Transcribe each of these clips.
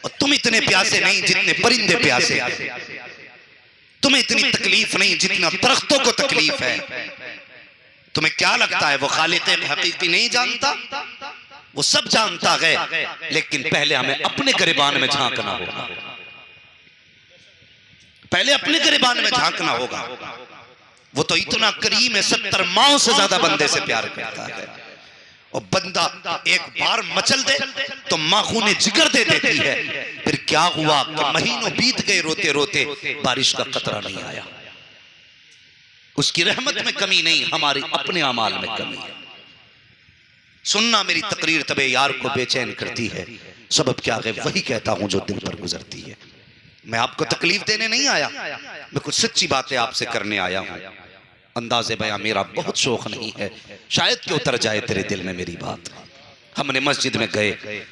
और तुम इतने प्यासे नहीं जितने परिंदे प्यासे हैं। तुम्हें इतनी तकलीफ नहीं जितना दरख्तों को तकलीफ है। तुम्हें क्या लगता है वो खालिक हकीकी नहीं जानता? वो सब जानता है, लेकिन पहले हमें अपने गिरबान में झांकना होगा। पहले अपने गिरबान में झांकना होगा। वो तो इतना करीम है, 70 माओं से ज्यादा बंदे से प्यार करता है। और बंदा एक बार मचल दे तो माँ खूने जिगर दे देती है। फिर क्या हुआ कि महीनों बीत गए रोते रोते, बारिश का कतरा नहीं आया। उसकी रहमत में कमी नहीं, हमारी अपने अमाल में कमी है। सुनना मेरी तकरीर तबे यार को बेचैन करती है। सबब क्या है? वही कहता हूं जो दिल पर गुजरती है। मैं आपको तकलीफ देने नहीं आया, मैं कुछ सच्ची बातें आपसे करने आया हूं। अंदाज़े बयां मेरा बहुत शौक नहीं है, शायद कि उतर जाए तेरे दिल में मेरी बात। हमने मस्जिद में गए,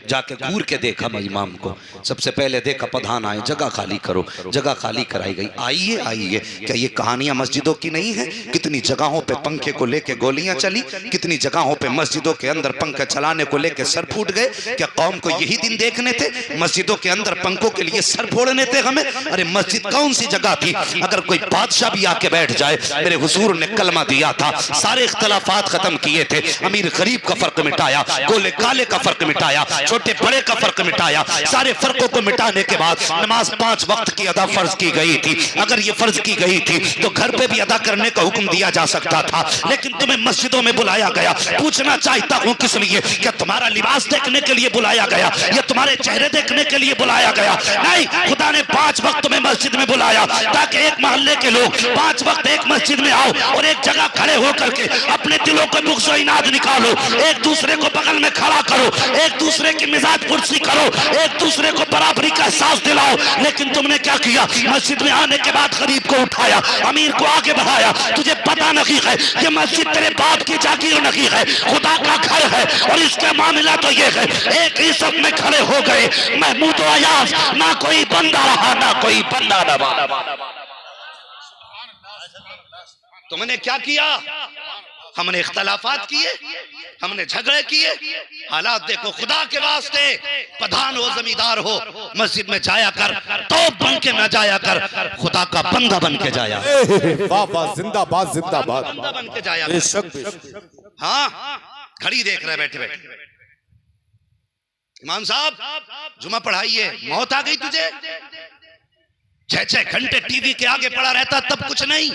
जाके घूर के देखा इमाम को। सबसे पहले देखा प्रधान आए, जगह खाली करो। जगह खाली कराई गई। आइए आइए, क्या ये कहानियां मस्जिदों की नहीं है? कितनी जगहों पे पंखे को लेके गोलियां चली, कितनी जगहों पे मस्जिदों के अंदर पंखे चलाने को लेके सर फूट गए। क्या कौम को यही दिन देखने थे? मस्जिदों के अंदर पंखों के लिए सर फोड़ने थे हमें? अरे मस्जिद कौन सी जगह थी? अगर कोई बादशाह भी आके बैठ जाए, मेरे हुजूर ने कलमा दिया था, सारे इख्तलाफात खत्म किए थे, अमीर गरीब का फर्क मिटाया, गोले काले का फर्क मिटाया, छोटे बड़े का फर्क मिटाया। सारे फर्कों को मिटाने के बाद नमाज 5 वक्त की अदा फर्ज की गई थी। अगर ये फर्ज की गई थी तो घर पे भी अदा करने का हुक्म दिया जा सकता था, लेकिन तुम्हें मस्जिदों में बुलाया गया। पूछना चाहता हूं किस लिए? क्या तुम्हारा लिबास देखने के लिए बुलाया गया या तुम्हारे चेहरे देखने के लिए बुलाया गया? नहीं, खुदा ने 5 वक्त तुम्हें मस्जिद में बुलाया ताकि एक मोहल्ले के लोग 5 वक्त एक मस्जिद में आओ और एक जगह खड़े होकर के अपने दिलों को बुग़्ज़ और इनाद निकालो, एक दूसरे को बगल में खड़ा करो, एक दूसरे की मिजाज पुरसी करो, एक दूसरे को बराबरी का एहसास दिलाओ। लेकिन तुमने क्या किया? मस्जिद में आने के बाद गरीब को उठाया, अमीर को आगे बढ़ाया। तुझे पता नहीं है कि मस्जिद तेरे बाप की जागीर नहीं है, खुदा का घर है। और इसका मामला तो ये है, एक ही सब में खड़े हो गए महमूद और अयाज, ना कोई बंदा रहा ना कोई बंदा रहा। तुमने क्या किया? हमने इख्तलाफात किए, हमने झगड़े किए। हालात देखो, खुदा के वास्ते प्रधान हो जमींदार हो, मस्जिद में जाया कर, तो बन के न जाया कर, खुदा का बंदा बन के जाया। वाह वाह, जिंदाबाद जिंदाबाद, बंदा बन के जाया कर। हाँ, घड़ी देख रहे बैठे बैठे। इमाम साहब जुमा पढ़ाइए, मौत आ गई तुझे? 6-6 घंटे टीवी के आगे पड़ा रहता तब कुछ नहीं।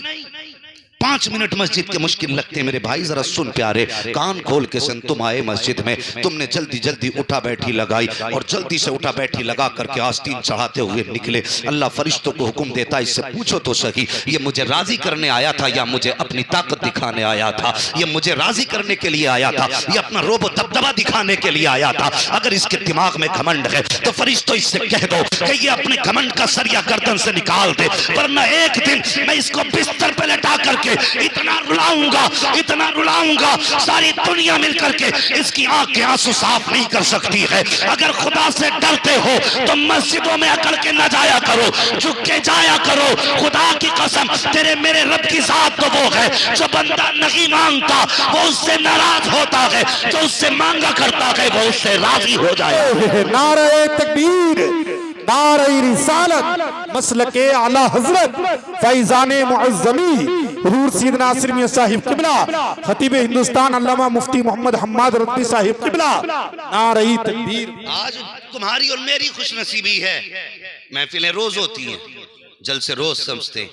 5 मिनट मस्जिद के मुश्किल लगते। मेरे भाई जरा सुन प्यारे, कान खोल के सुन। तुम आए मस्जिद में, तुमने जल्दी जल्दी उठा बैठी लगाई और जल्दी से उठा बैठी लगा करके आस्तीन चढ़ाते हुए निकले। अल्लाह फरिश्तों को हुक्म देता, इससे पूछो तो सही, ये मुझे राजी करने आया था या मुझे अपनी ताकत दिखाने आया था? ये मुझे राजी करने के लिए आया था या अपना रोब दबदबा दिखाने के लिए आया था? अगर इसके दिमाग में घमंड है तो फरिश्तों इससे कह दो कि ये अपने घमंड का सरिया गर्दन से निकाल दे, वरना एक दिन मैं इसको बिस्तर पर लटा करके इतना रुलाऊंगा सारी दुनिया मिलकर के इसकी आंख के आंसू साफ नहीं कर सकती है। अगर खुदा से डरते हो तो मस्जिदों में अकड़ के न जाया करो, झुक के जाया करो। खुदा की कसम, तेरे मेरे रब की जात तो वो है जो बंदा नहीं मांगता वो उससे नाराज होता है, जो उससे मांगा करता है वो उससे राजी हो जाए। नारे तकबीर, नारे रिसालत, मसलके आला हजरत फैजाने मुअज़्ज़मी हुजूर सैयदना नासिर मियां साहिब किबला, खतीब हिंदुस्तान अल्लामा मुफ्ती मोहम्मद हम्माद रद्दी साहिब किबला, नारे तकबीर। आज तुम्हारी और मेरी खुशनसीबी है, महफिलें रोज होती हैं, जलसे रोज समझते,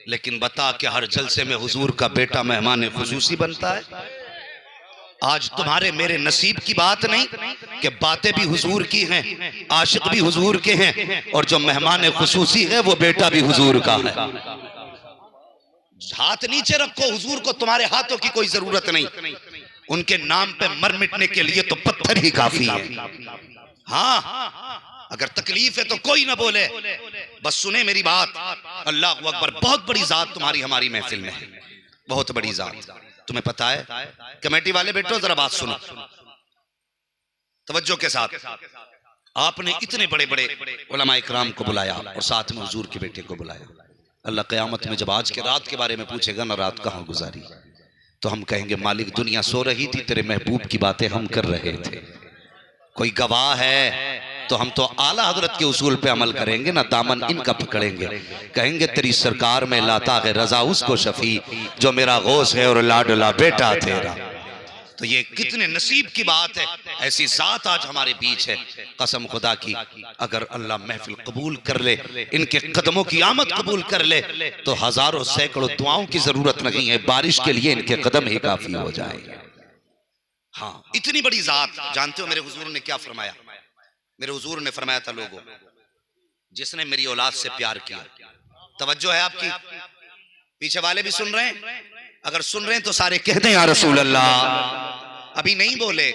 लेकिन बता कि हर जलसे में हुजूर का बेटा मेहमान खुसूसी बनता है। आज तुम्हारे मेरे नसीब की बात नहीं कि बातें भी हुजूर की हैं, आशिक भी हुजूर के हैं, और जो मेहमान खुसूसी है वो बेटा भी हुजूर का है। हाथ नीचे रखो, हुजूर को तुम्हारे हाथों की कोई जरूरत नहीं, उनके नाम पे मर मिटने के लिए तो पत्थर ही काफी है। हाँ, अगर तकलीफ है तो कोई ना बोले, बस सुने मेरी बात। अल्लाह अकबर, बहुत बड़ी जात तुम्हारी हमारी महफिल में है, बहुत बड़ी जात। तुम्हें पता है, कमेटी वाले बैठो जरा बात सुनो तवज्जो के साथ। आपने इतने बड़े बड़े उलमा इकराम को बुलाया और साथ में हुजूर के बेटे को बुलाया। अल्लाह क़यामत में जब आज के रात के बारे में पूछेगा ना, रात कहाँ गुजारी, तो हम कहेंगे मालिक दुनिया सो रही थी, तेरे महबूब की बातें हम कर रहे थे। कोई गवाह है? तो हम तो आला हजरत के उसूल पे अमल करेंगे ना, दामन इनका पकड़ेंगे। कहेंगे तेरी सरकार में लाता है रजा उसको शफी, जो मेरा गौस है और लाडला बेटा तेरा। तो ये कितने नसीब की बात है, ऐसी जात आज हमारे बीच है। कसम खुदा की, अगर अल्लाह महफिल कबूल कर ले, इनके कदमों की आमद कबूल कर ले, तो हजारों सैकड़ों दुआओं की जरूरत नहीं है, बारिश के लिए इनके कदम ही काफी हो जाएंगे। हाँ, इतनी बड़ी जात। जानते हो मेरे हुजूर ने क्या फरमाया? मेरे हुजूर ने फरमाया था, लोगों जिसने मेरी औलाद से प्यार किया, तवज्जो है आपकी, पीछे वाले भी सुन रहे हैं, अगर सुन रहे हैं तो सारे कह दें या रसूल अल्लाह। अभी नहीं बोले,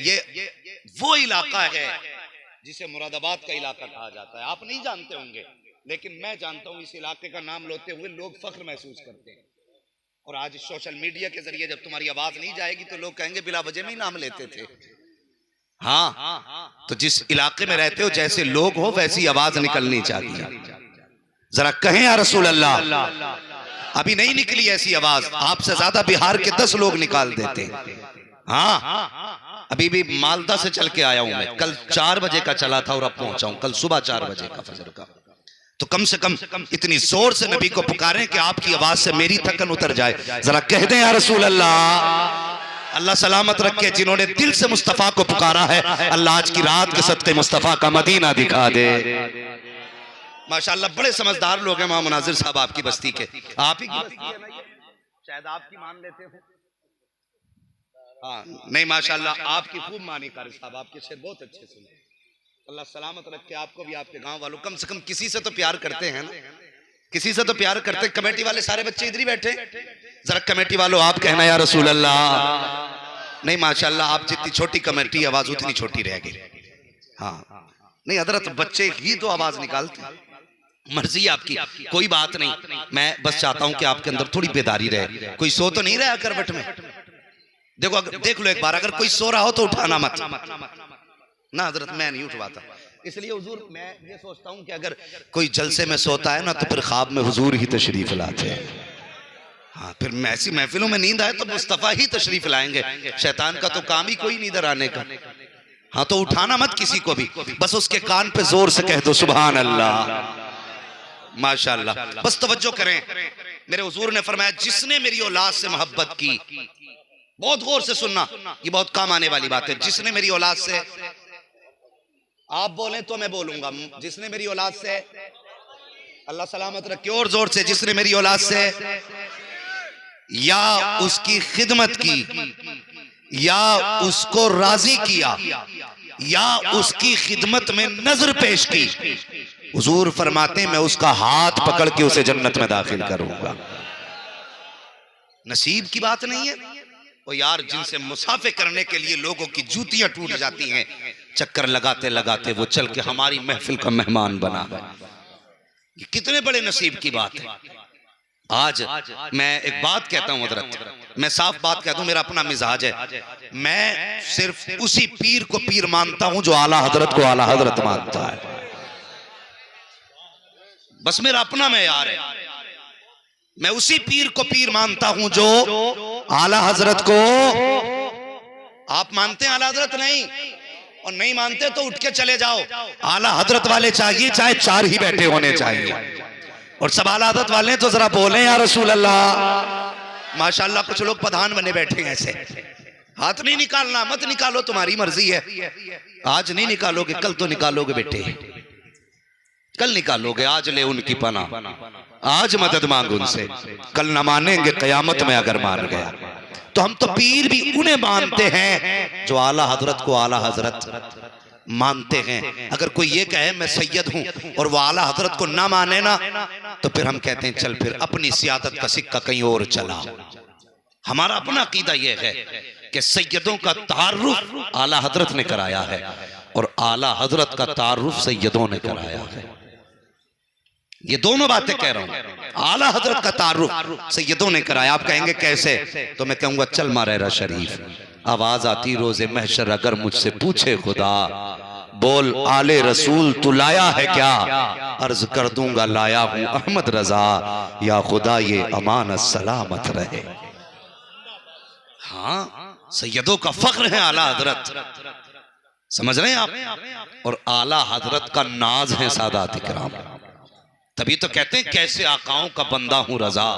ये वो इलाका है जिसे मुरादाबाद का इलाका कहा जाता है। आप नहीं जानते होंगे, लेकिन मैं जानता हूं। इस इलाके का नाम लेते हुए लोग फख्र महसूस करते हैं। और आज सोशल मीडिया के जरिए जब तुम्हारी आवाज नहीं जाएगी तो लोग कहेंगे बिला वजह में ही नाम लेते थे। हाँ, तो जिस इलाके में रहते हो, जैसे लोग हो वैसी आवाज निकलनी चाहिए। जरा कहें या रसूल अल्लाह। अभी नहीं निकली ऐसी आवाज, आपसे ज्यादा बिहार के 10 लोग निकाल देते। हाँ, अभी भी मालदा से चल के आया हूं मैं, कल 4 बजे का चला था और अब पहुंचा हूं कल सुबह 4 बजे का फजर का। तो कम से कम इतनी जोर से नबी को पुकारें कि आपकी आवाज से मेरी थकन उतर जाए। जरा कह दें या रसूल अल्लाह। अल्लाह सलामत रखे जिन्होंने दिल से मुस्तफा को पुकारा है। अल्लाह आज की रात के सदके मुस्तफा का मदीना दिखा दे। माशाल्लाह बड़े समझदार लोग हैं वहां मुनाजिर साहब आपकी बस्ती के। आप ही की बस्ती है ना ये? शायद आपकी मान लेते हो। हाँ, नहीं माशाल्लाह आपकी खूब मानी कारी साहब, आपके शेर बहुत अच्छे सुने। अल्लाह सलामत रखे आपको भी, आपके गांव वालों। कम से कम किसी से तो प्यार करते हैं ना, किसी से तो प्यार करते। कमेटी वाले सारे बच्चे इधर ही बैठे, जरा कमेटी वालों आप कहना या रसूल अल्लाह। नहीं माशाल्लाह आप जितनी छोटी कमेटी आवाज उतनी छोटी रह गई। हाँ, नहीं हजरत बच्चे ही तो आवाज निकालते। मर्जी आपकी, कोई बात नहीं। मैं बस चाहता हूं कि आपके अंदर थोड़ी बेदारी रहे। कोई सो तो नहीं रहा करवट में? देखो देख लो एक बार, अगर कोई सो रहा हो तो उठाना मत ना हजरत, मैं नहीं उठवाता। इसलिए हुजूर मैं ये सोचता हूं कि अगर कोई जलसे में सोता है ना तो फिर ख्वाब में हुजूर ही तशरीफ लाते हैं। हाँ, फिर ऐसी महफिलों में नींद आए तो मुस्तफा ही तशरीफ लाएंगे। शैतान का तो काम ही कोई नहीं इधर आने का। हाँ, तो उठाना मत किसी को भी, बस उसके कान पे जोर से कह दो सुभान अल्लाह। माशाअल्लाह, बस तवज्जो करें। मेरे हुजूर ने फरमाया जिसने मेरी औलाद से मोहब्बत की, बहुत गौर से सुनना, ये बहुत काम आने वाली बात है। जिसने मेरी औलाद से, आप बोले तो मैं बोलूंगा, जिसने मेरी औलाद से, अल्लाह सलामत रखे, और जोर से, जिसने मेरी औलाद से या उसकी खिदमत की या उसको राजी किया या उसकी खिदमत में नजर पेश की, हुजूर फरमाते हैं मैं उसका हाथ पकड़ के उसे जन्नत में दाखिल करूंगा। नसीब की बात नहीं है वो यार, जिनसे मुसाफे करने के लिए लोगों की जूतियां टूट जाती हैं, चक्कर लगाते लगाते वो चल के हमारी महफिल का मेहमान बना है। ये कितने बड़े नसीब की बात है। आज मैं एक बात कहता हूं हजरत, मैं साफ बात कहता हूं, मेरा अपना मिजाज है। मैं सिर्फ उसी पीर को पीर मानता हूं जो आला हजरत को आला हजरत मानता है। बस मेरा अपना मेयार है। मैं उसी पीर को पीर मानता हूं जो आला हजरत को। आप मानते हैं आला हजरत? नहीं, और नहीं मानते तो उठ के चले जाओ। आला हजरत वाले चाहिए, चाहे 4 ही बैठे होने चाहिए। और सब आला हजरत वाले तो जरा बोले या रसूल अल्लाह। माशाल्लाह कुछ लोग प्रधान बने बैठे हैं ऐसे। हाथ नहीं निकालना, मत निकालो, तुम्हारी मर्जी है। आज नहीं निकालोगे कल तो निकालोगे बेटे, कल निकालोगे। आज ले उनकी पना, आज मदद मांग उनसे, कल न मानेंगे कयामत में अगर मान गया। तो हम तो पीर भी उन्हें मानते हैं जो आला हजरत को आला हजरत मानते हैं। अगर कोई ये कहे मैं सैयद हूं और वो आला हजरत को ना माने ना, तो फिर हम कहते हैं चल फिर अपनी सियादत का सिक्का कहीं और चला। हमारा अपना अकीदा यह है कि सैयदों का तारुफ आला हजरत ने कराया है और आला हजरत का तारुफ सैयदों ने कराया है। ये दोनों बातें कह रहा हूं। आला हजरत का तारुफ सैयदों ने कराया। आप कहेंगे कैसे? तो मैं कहूंगा चल मारेरा शरीफ, आवाज आती रोजे महशर अगर मुझसे पूछे खुदा, बोल आले रसूल तू लाया है क्या? अर्ज कर दूंगा लाया हूं अहमद रजा, या खुदा ये अमानत सलामत रहे। हाँ, सैयदों का फख्र है आला हजरत। समझ रहे हैं आप? और आला हजरत का नाज है सादात इकराम। तभी तो कहते हैं कैसे आकाओं का बंदा हूं रजा,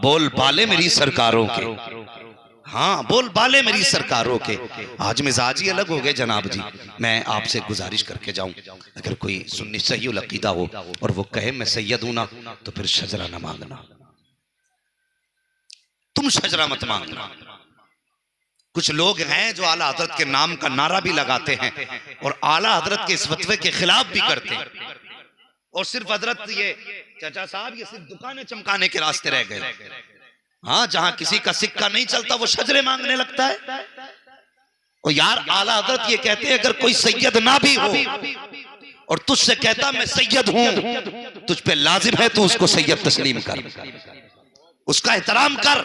बोल बाले मेरी सरकारों के। हाँ, बोल बाले मेरी सरकारों के। आज मिजाज ही अलग हो गए जनाब जी। मैं आपसे गुजारिश करके जाऊं, अगर कोई सुन्नी सही अकीदा हो और वो कहे मैं सैयद हूं ना, तो फिर शजरा ना मांगना, तुम शजरा मत मांगना। कुछ लोग हैं जो आला हजरत के नाम का नारा भी लगाते हैं और आला हजरत के इस फतवे के खिलाफ भी करते हैं, और सिर्फ हजरत ये चाचा साहब ये सिर्फ दुकानें चमकाने के रास्ते रह गए। हाँ, जहां किसी का सिक्का नहीं चलता वो शजरे मांगने लगता है। और यार आला हजरत ये कहते हैं अगर कोई सैयद ना भी हो और तुझसे कहता मैं सैयद हूं, तुझ पे लाजिम है तू उसको सैयद तस्लीम कर, उसका एहतराम कर।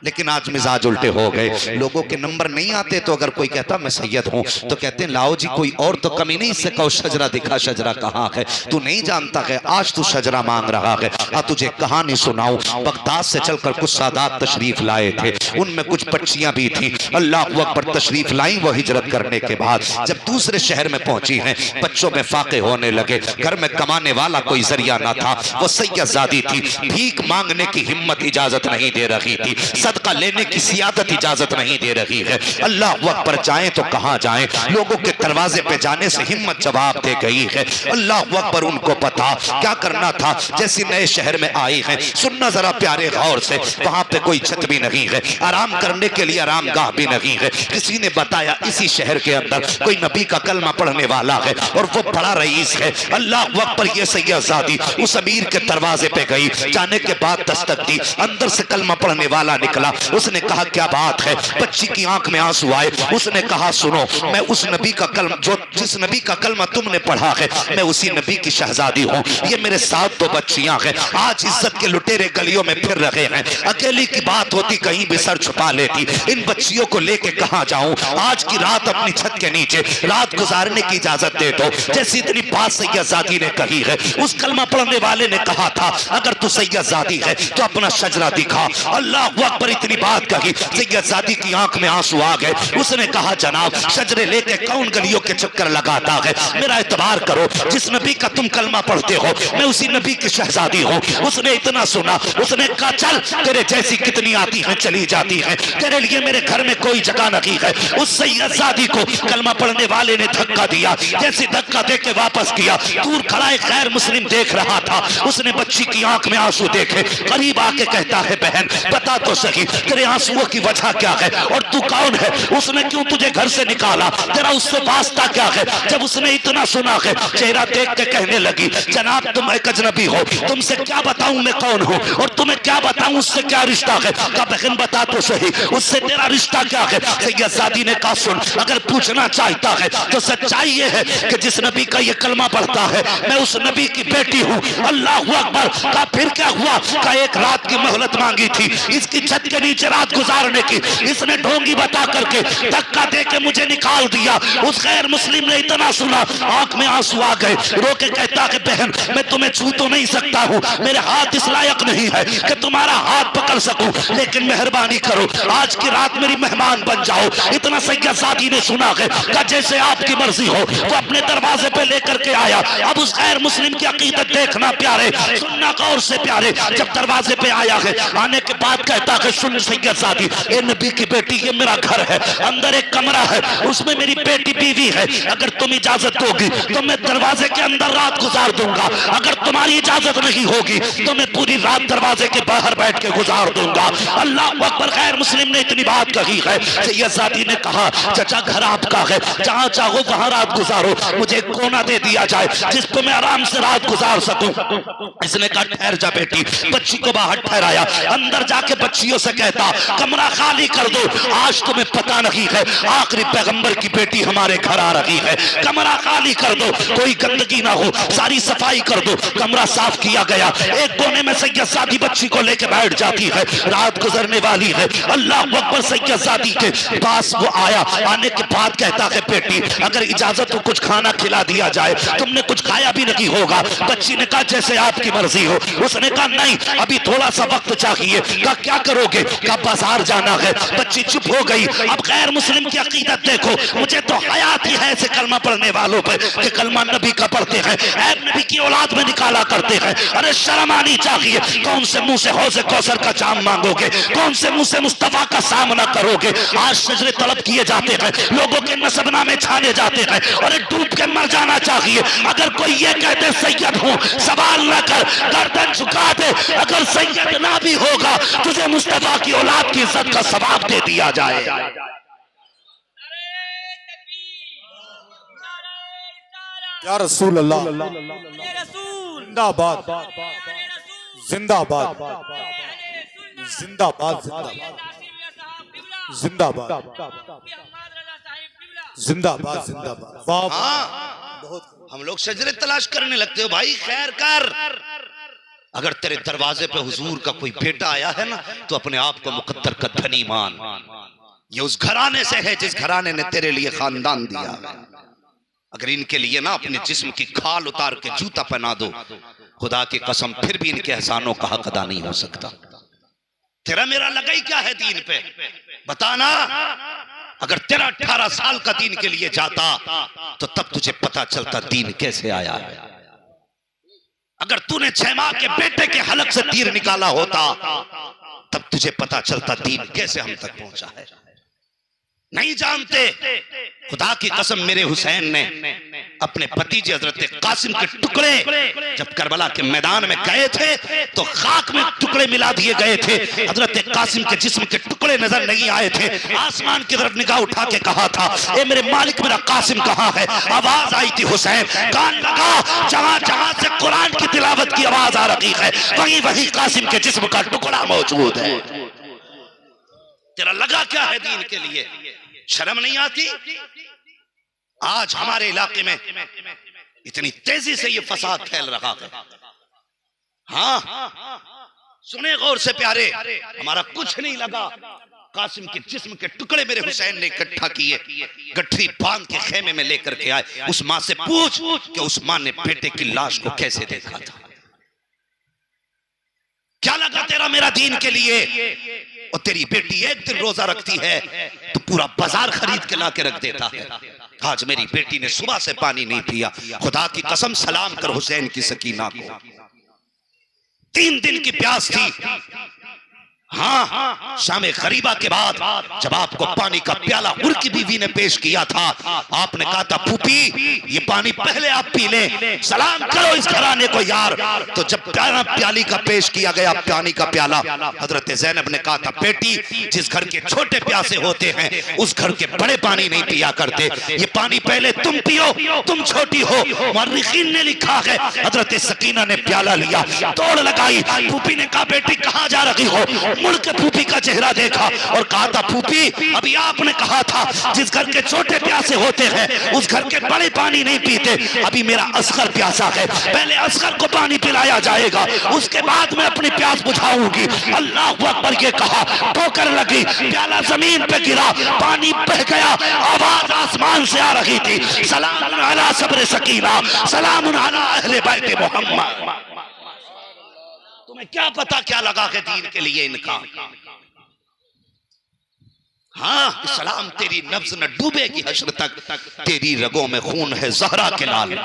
लेकिन आज मिजाज उल्टे हो गए, लोगों के नंबर नहीं आते तो अगर कोई कहता मैं सैयद हूं तो कहते हैं लाओ जी कोई और तो कमी नहीं, इससे कहो शजरा दिखा, शजरा कहाँ है? तू नहीं जानता है आज तू शजरा मांग रहा है। तुझे कहानी सुनाऊं, बगदाद से चलकर कुछ सादात तशरीफ लाए थे, उनमें कुछ पक्षियां भी थी। अल्लाह अकबर तशरीफ लाई वो हिजरत करने के बाद जब दूसरे शहर में पहुंची हैं, बच्चों में फाके होने लगे, घर में कमाने वाला कोई जरिया ना था, वो सैयदजादी थी, भीख मांगने की हिम्मत इजाजत नहीं दे रही थी, सदका लेने की सियादत इजाजत नहीं दे रही है। अल्लाह अकबर जाएं तो कहां जाएं, लोगों के दरवाजे पे जाने से हिम्मत जवाब दे गई है। अल्लाह अकबर उनको पता क्या करना था। जैसे नए शहर में आई है, सुनना जरा प्यारे गौर से, वहां पे कोई छत भी नहीं है, आराम करने के लिए आराम गाह भी नहीं है। किसी ने बताया इसी शहर के अंदर कोई नबी का कलमा पढ़ने वाला है और वो बड़ा रईस है। अल्लाह अकबर ये सैयदजादी उस अमीर के दरवाजे पे गई, जाने के बाद दस्तक दी, अंदर से कलमा पढ़ने वाला निकला। उसने कहा क्या बात है? बच्ची की आंख में आंसू आए। उसने कहा सुनो, मैं उस नबी का कलमा, जो जिस नबी का कलमा तुमने पढ़ा है, मैं उसी नबी की शहजादी हूँ। ये मेरे साथ दो बच्चियां हैं, आज इज्जत के लुटेरे गलियों में फिर रहे हैं। अकेली की बात होती कहीं भी सर छुपा लेती। इन बच्चियों को लेके कहाँ जाऊं? आज की रात अपनी छत के नीचे रात गुजारने की इजाजत दे दो। जैसी इतनी बात सैयदजादी ने कही है, उस कलमा पढ़ने वाले ने कहा था अगर तू सैयदजादी है तो अपना शजरा दिखा। अल्लाह अकबर इतनी बात कही, सैयदजादी की आंख में आंसू आ गए। उसने कहा जनाब शजरे लेके कौन गलियों के चक्कर लगाता है? मेरा एतबार करो, जिस नबी का तुम कलमा पढ़ते हो मैं उसी नबी की शहजादी हूँ। उसने इतना सुना, उसने कहा चल तेरे जैसी कितनी आती हैं चली जाती हैं, तेरे लिए मेरे घर में कोई जगह नहीं है। उस सैयदजादी को कलमा पढ़ने वाले ने धक्का दिया, जैसे धक्का दे के वापस किया, दूर खड़ा एक गैर मुस्लिम देख रहा था। उसने बच्ची की आंख में आंसू देखे, करीब आके कहता है बहन बता तो सही तेरे आंसुओं की वजह क्या है और तू कौन है? उसने क्यों तुझे घर से निकाला? तेरा उससे वास्ता क्या है? जब उसने इतना सुना है, चेहरा देख के कहने लगी जनाब तुम एक अजनबी हो, तुमसे क्या बताऊं मैं कौन हूँ और तुम्हें क्या बताऊं उससे क्या रिश्ता है? का बहन बता तो सही उससे तेरा रिश्ता क्या है? सैयदजादी ने कहा सुन, अगर पूछना चाहता है तो सच्चाई ये है कि जिस नबी का ये कलमा पढ़ता है मैं उस नबी की बेटी हूँ। अल्लाह अकबर। का फिर क्या हुआ? का एक रात की मोहलत मांगी थी इसकी छत के नीचे रात गुजारने की, इसने ढोंगी बता करके धक्का दे के मुझे निकाल दिया। उस गैर मुस्लिम ने इतना सुना, आंख में आंसू आ गए, रो के कहता है बहन मैं तुम्हें छू तो नहीं सकता हूँ, मेरे हाथ इस लायक नहीं है कि तुम्हारा हाथ पकड़ सकूं, लेकिन मेहरबानी करो आज की रात मेरी मेहमान बन जाओ। इतना सैयदजादी ने सुना है कि जैसे आपकी मर्जी हो। वो अपने दरवाजे पे लेकर के आया। अब उस गैर मुस्लिम की अकीदत देखना प्यारे, सुनना गौर से प्यारे। जब दरवाजे पे आया है, आने के बाद कहता है सुन सैयदजादी ए नबी की बेटी ये मेरा घर है, अंदर एक कमरा है उसमें मेरी बेटी बीवी है, अगर तुम इजाजत दोगी तो मैं दरवाजे के अंदर रात गुजार दूंगा, अगर तुम्हारी इजाजत नहीं होगी तो मैं पूरी रात दरवाजे के बाहर बैठ के गुजार दूंगा। अल्लाह अकबर। गैर मुस्लिम ने इतनी बात कही है। सैयदजादी ने कहा चाचा घर आपका है, जहां चाहो वहां रात गुजारो, मुझे कोना दे दिया जाए जिस पर मैं आराम से रात गुजार सकूं। इसने कहा ठहर जा बेटी, बच्ची को बाहर ठहराया, अंदर जाके बच्चियों से कहता कमरा खाली कर दो, आज तुम्हें पता नहीं है आखिरी पैगंबर की बेटी हमारे घर आ रही है, कमरा खाली कर दो, कोई गंदगी ना हो, सारी सफाई कर दो। कमरा साफ किया गया, एक कोने में सैयदजादी बच्ची को लेके बैठ जाती है, रात गुजरने वाली है। अल्लाह अकबर। सैयदजादी के पास वो आया, आने के बाद कहता है बेटी अगर इजाजत हो कुछ खाना खिला दिया जाए, तुमने कुछ खाया भी नहीं होगा। बच्ची ने कहा जैसे आपकी मर्जी हो। उसने कहा नहीं अभी थोड़ा सा वक्त चाहिए। कहा क्या करोगे? कहा बाजार जाना है। बच्ची चुप हो गई। अब गैर मुस्लिम की अकीदत देखो, मुझे तो हयात ही है ऐसे कलमा पढ़ने वालों पे कि कलमा नबी का पढ़ते हैं, ऐब नबी की औलाद में निकाला करते हैं। अरे शर्म आनी चाहिए। कौन से मुंह से हौज़े कौसर का जाम मांगोगे? कौन से मुंह से मुस्तफा का सामना करोगे? आज शजरे तलब किए जाते हैं, लोगों के नसबनामे छाने जाते हैं। अरे डूब के मर जाना चाहिए। अगर कोई ये कहते सैयद हूं, सवाल न कर, गर्दन झुका दे। अगर सैयद ना भी होगा, तुझे मुस्तफा की औलाद की इज्जत का सवाब दे दिया जाए। या रसूल अल्लाह, जिंदाबाद जिंदाबाद जिंदाबाद जिंदाबाद जिंदाबाद जिंदाबाद। बहुत हम लोग शजरे तलाश करने लगते हो भाई, खैर कर। अगर तेरे दरवाजे पे हुजूर का कोई बेटा आया है ना, तो अपने आप को मुकद्दर का धनी मान। ये उस घराने से है जिस घराने ने तेरे लिए खानदान दिया है। अगर इनके लिए ना अपने जिस्म की खाल उतार के जूता पहना दो, खुदा की कसम फिर भी इनके एहसानों का हक अदा नहीं हो सकता। तेरा मेरा लगा ही क्या है दीन पे? बताना। अगर तेरा 18 साल का दीन के लिए जाता, तो तब तुझे पता चलता दीन कैसे आया है। अगर तूने 6 माह के बेटे के हलक से तीर निकाला होता, तब तुझे पता चलता दीन कैसे हम तक पहुंचा है। नहीं जानते। खुदा की कसम, मेरे हुसैन ने अपने भतीजे हजरत कासिम के टुकड़े जब करबला के मैदान में गए थे, तो खाक में टुकड़े मिला दिए गए थे। हजरत कासिम के जिस्म के टुकड़े नजर नहीं आए थे। आसमान की तरफ निगाह उठा के कहा था, ए मेरे मालिक, मेरा कासिम कहाँ है? आवाज आई थी हुसैन। कान लगा, जहां जहां से कुरान की तिलावत की आवाज आ रही है, वहीं वहीं कासिम के जिस्म का टुकड़ा मौजूद है। तेरा लगा क्या है दीन के लिए? शर्म नहीं आती? आज हमारे इलाके में इतनी तेजी से ये फसाद फैल रहा है। हाँ, सुने गौर से प्यारे, हमारा कुछ नहीं लगा। कासिम के जिस्म के टुकड़े मेरे हुसैन ने इकट्ठा किए, गठरी बांध के खेमे में लेकर के आए। उस मां से पूछ कि उस मां ने बेटे की लाश को कैसे देखा था। क्या लगा तेरा मेरा दीन के लिए? और तेरी बेटी एक दिन रोजा रखती है तो पूरा बाजार खरीद के ला के रख देता है। आज मेरी बेटी ने सुबह से पानी नहीं पिया। खुदा की कसम, सलाम कर हुसैन की सकीना को। 3 दिन की प्यास थी। हाँ, शामे गरीबा के बाद जब आपको पानी का प्याला उनकी बीवी ने पेश किया था, आपने कहा था, फूफी ये पानी पहले आप पी लें, सलाम करो इस घराने को यार। तो जब प्याली का पेश किया गया, पानी का प्याला, हजरत ज़ैनब ने कहा था, बेटी जिस घर के छोटे प्यासे होते हैं उस घर के बड़े पानी नहीं पिया करते। ये पानी पहले तुम पियो, तुम छोटी हो। मुअर्रिखीन ने लिखा है, हजरत सकीना ने प्याला लिया, तोड़ लगाई। फूफी ने कहा, बेटी कहाँ जा रही हो? मुड़ के फूफी का चेहरा देखा और कहा था, फूफी अभी आपने कहा था जिस घर के छोटे प्यासे होते हैं उस घर के बड़े पानी नहीं पीते। अभी मेरा असगर प्यासा है, पहले असगर को पानी पिलाया जाएगा, उसके बाद मैं अपनी प्यास बुझाऊंगी। अल्लाह अकबर ये कहा, ठोकर लगी, प्याला जमीन पे गिरा, पानी बह गया। आवाज आसमान से आ रही थी, सलाम अला सब्र सकीना, सलाम अला अहले बैत मोहम्मद। तुम्हें क्या पता क्या लगा के दीन के लिए इनका। हाँ, इस्लाम तेरी नब्ज न डूबेगी हश्र तक, तेरी रगों में खून है ज़हरा के लाल।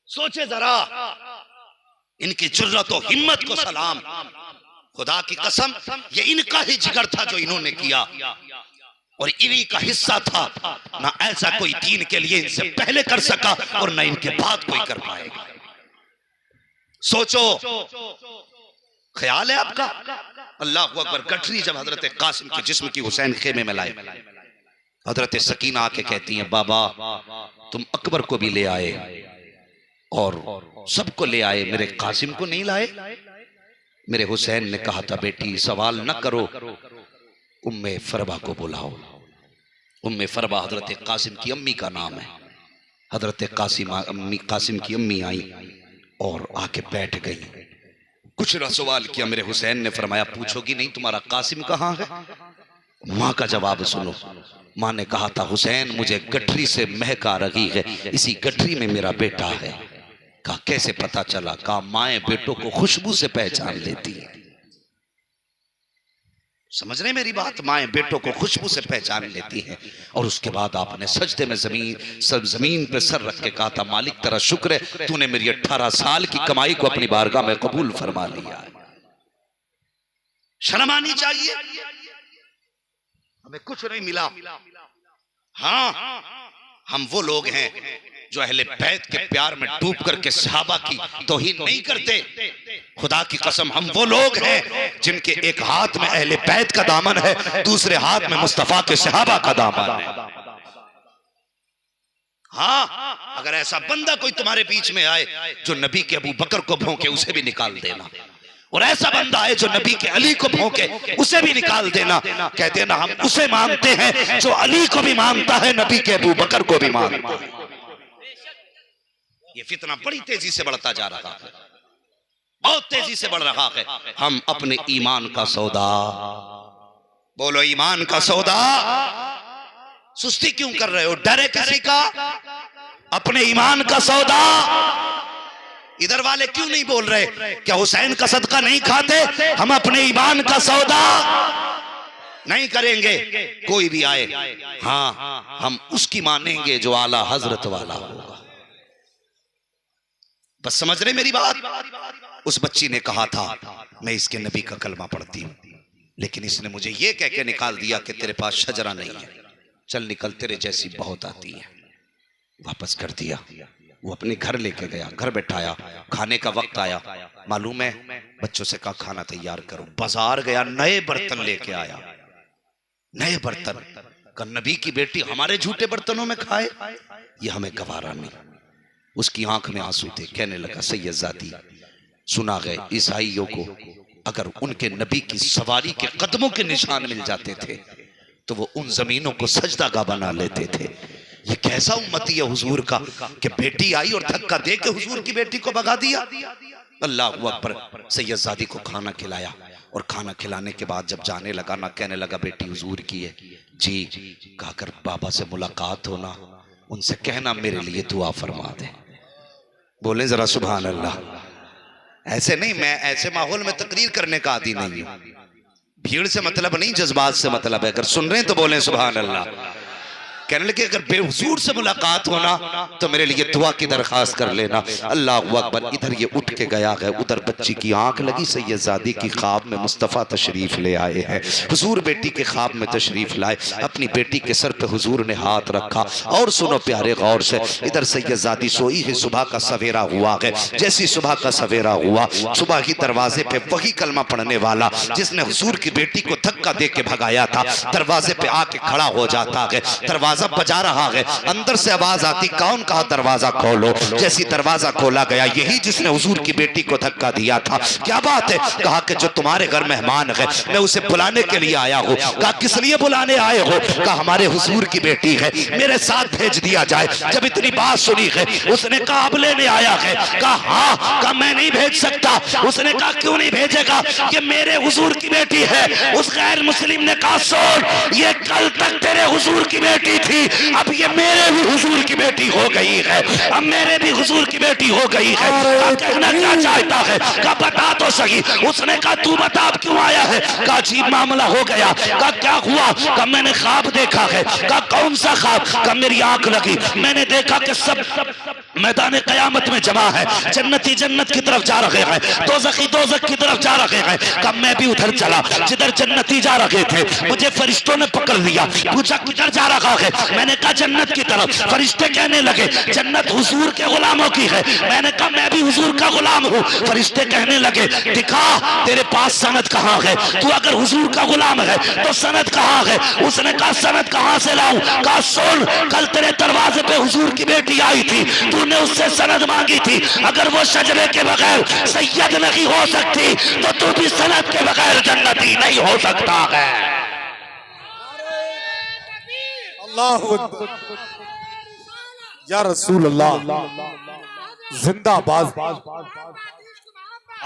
सोचे जरा, इनकी जुर्रत और हिम्मत को सलाम। खुदा की कसम, ये इनका ही जिगर था जो इन्होंने किया और इन्हीं का हिस्सा था। ना ऐसा कोई दीन के लिए इनसे पहले कर सका और ना इनके बाद कोई कर पाएगा। सोचो, ख्याल है आपका? अल्लाह अकबर। गठरी जब हजरत कासिम के जिस्म की हुसैन खेमे में लाए, हजरत सकीना आके कहती हैं, बाबा तुम अकबर को भी ले आए और सबको ले आए, मेरे कासिम को नहीं लाए? मेरे हुसैन ने कहा था, बेटी सवाल न करो, उम्मे फरबा को बुलाओ। उम्मे फरबा हजरत कासिम की अम्मी का नाम है। हजरत कासिम की अम्मी आई और आके बैठ गई। कुछ ना सवाल किया। मेरे हुसैन ने फरमाया, पूछोगी नहीं तुम्हारा कासिम कहाँ है? माँ का जवाब सुनो। माँ ने कहा था, हुसैन मुझे गठरी से महक आ रही है, इसी गठरी में मेरा बेटा है। कहा कैसे पता चला? कहा माएं बेटों को खुशबू से पहचान लेती है। समझ रहे मेरी बात? माएं बेटों को खुशबू से पहचान लेती हैं। और उसके बाद आपने सजदे में जमीन पे सर रख के कहा था, मालिक तेरा शुक्र है तूने मेरी 18 साल की कमाई को अपनी बारगाह में कबूल फरमा लिया। शर्म आनी चाहिए, हमें कुछ नहीं मिला। हाँ, हम वो लोग हैं जो अहले बैत के प्यार में डूब करके सहाबा की तौहीन नहीं करते। खुदा की कसम, हम वो लोग हैं जिनके एक हाथ में अहले बैत का दामन है, दूसरे हाथ में मुस्तफा के सहाबा का दामन है। हाँ, अगर ऐसा बंदा कोई तुम्हारे बीच में आए जो नबी के अबू बकर को भौंके, उसे भी निकाल देना। और ऐसा बंदा है जो नबी के अली को भौंके, उसे भी निकाल देना। कह देना हम उसे मानते हैं जो अली को भी मानता है, नबी के अबू बकर को भी मानता है। ये फितना बड़ी तेजी से बढ़ता जा रहा है, बहुत तेजी से बढ़ रहा है। हम अपने ईमान का सौदा, बोलो ईमान का सौदा, सुस्ती क्यों कर रहे हो? डरे किसी का? अपने ईमान का सौदा। इधर वाले क्यों नहीं बोल रहे? क्या हुसैन का सदका नहीं खाते? हम अपने ईमान का सौदा नहीं करेंगे। कोई भी आए, हाँ, हम उसकी मानेंगे जो आला हजरत वाला होगा। बस समझ रहे मेरी बात? उस बच्ची ने कहा था मैं इसके नबी का कलमा पढ़ती हूं, लेकिन इसने मुझे ये कह के निकाल दिया कि तेरे पास शजरा नहीं है, चल निकल, तेरे जैसी बहुत आती है। वापस कर दिया। वो अपने घर लेके गया, घर बैठाया, खाने का वक्त आया। मालूम है, बच्चों से कहा खाना तैयार करो। बाजार गया, नए बर्तन लेके आया, नए बर्तन। का नबी की बेटी हमारे झूठे बर्तनों में खाए, ये हमें गवारा नहीं। उसकी आंख में आंसू थे। कहने लगा सैयदजादी, सुना गए ईसाइयों को अगर उनके नबी की सवारी के कदमों के निशान मिल जाते थे तो वो उन जमीनों को सजदागाह बना लेते थे। ये कैसा उम्मती है हुजूर का कि बेटी आई और धक्का दे के हुजूर की बेटी को भगा दिया। अल्लाहू अकबर। सैयदजादी को खाना खिलाया और खाना खिलाने के बाद जब जाने लगा ना, कहने लगा बेटी हुजूर की है जी, कहकर बाबा से मुलाकात होना, उनसे कहना मेरे लिए दुआ फरमा दे। बोले जरा सुभान अल्लाह। ऐसे नहीं, मैं ऐसे माहौल में तकरीर करने का आदी नहीं हूं। भीड़ से मतलब नहीं, जज्बात से मतलब है। अगर सुन रहे हैं तो बोले सुभान अल्लाह। कहने लगे अगर बेहुजूर से मुलाकात होना तो मेरे लिए दुआ की दरखास्त कर लेना। अल्लाह अकबर। इधर ये उठ के गया है, उधर बच्ची की आंख लगी। सैयदजादी की ख्वाब में मुस्तफ़ा तशरीफ ले आए हैं। हुजूर बेटी के ख्वाब में तशरीफ लाए, अपनी बेटी के सर पे हुजूर ने हाथ रखा। और सुनो प्यारे गौर से, इधर सैयदजादी सोई है, सुबह का सवेरा हुआ है। जैसी सुबह का सवेरा हुआ, सुबह ही दरवाजे पे वही कलमा पढ़ने वाला जिसने हुजूर की बेटी को धक्का दे के भगाया था, दरवाजे पे आके खड़ा हो जाता है। दरवाजा बजा रहा है, अंदर से आवाज आती, कौन? कहा दरवाजा खोलो। जैसी दरवाजा खोला गया, यही जिसने हुजूर की बेटी को धक्का दिया था। क्या बात है? कहा कि जो तुम्हारे घर मेहमान है, मैं उसे बुलाने के लिए आया हूँ। कहा किस लिए बुलाने आए हो? कहा हमारे हुजूर की बेटी है, मेरे साथ भेज दिया जाए। जब इतनी बात सुनी है, उसने कहा अब लेने आया है। कहा हाँ। कहा मैं नहीं भेज सकता। उसने कहा क्यों नहीं भेजेगा? कि मेरे हुजूर की बेटी है। उस गैर मुस्लिम ने कहा सुन, ये कल तक तेरे हुजूर की बेटी थी, अब ये मेरे भी हुजूर की बेटी हो गई है। अब मेरे भी हुजूर की बेटी हो गई है। कहना क्या चाहता है? कहा बता तो सही। उसने कहा तू बता अब क्यों आया है? कहा अजीब मामला हो गया। कहा क्या हुआ? कहा मैंने ख्वाब देखा है। कहा कौन सा ख्वाब? कहा मेरी आंख लगी, मैंने देखा कि सब मैदान कयामत में जमा है। जन्नती जन्नत की तरफ जा रहे हैं, दोज़खी दोज़ख की तरफ जा रहे हैं। कहा मैं भी उधर चला जिधर जन्नती जा रहे थे। मुझे फरिश्तों ने पकड़ लिया, पूछा किधर जा रहा है? मैंने कहा जन्नत की तरफ। फरिश्ते कहने लगे जन्नत हुजूर के गुलामों की है। मैंने कहा मैं भी हुजूर का गुलाम हूँ। फरिश्ते कहने लगे दिखा तेरे पास सनद कहाँ है? तू अगर हुजूर का गुलाम है तो सनद कहाँ है? उसने कहा सनद कहाँ से लाऊं? कहा सुन, कल तेरे दरवाजे पे हुजूर की बेटी आई थी, तूने उससे सनद मांगी थी। अगर वो शजरे के बगैर सैयद नहीं हो सकती तो तू भी सनद के बगैर जन्नती नहीं हो सकता है। या रसूल अल्लाह, जिंदाबाद।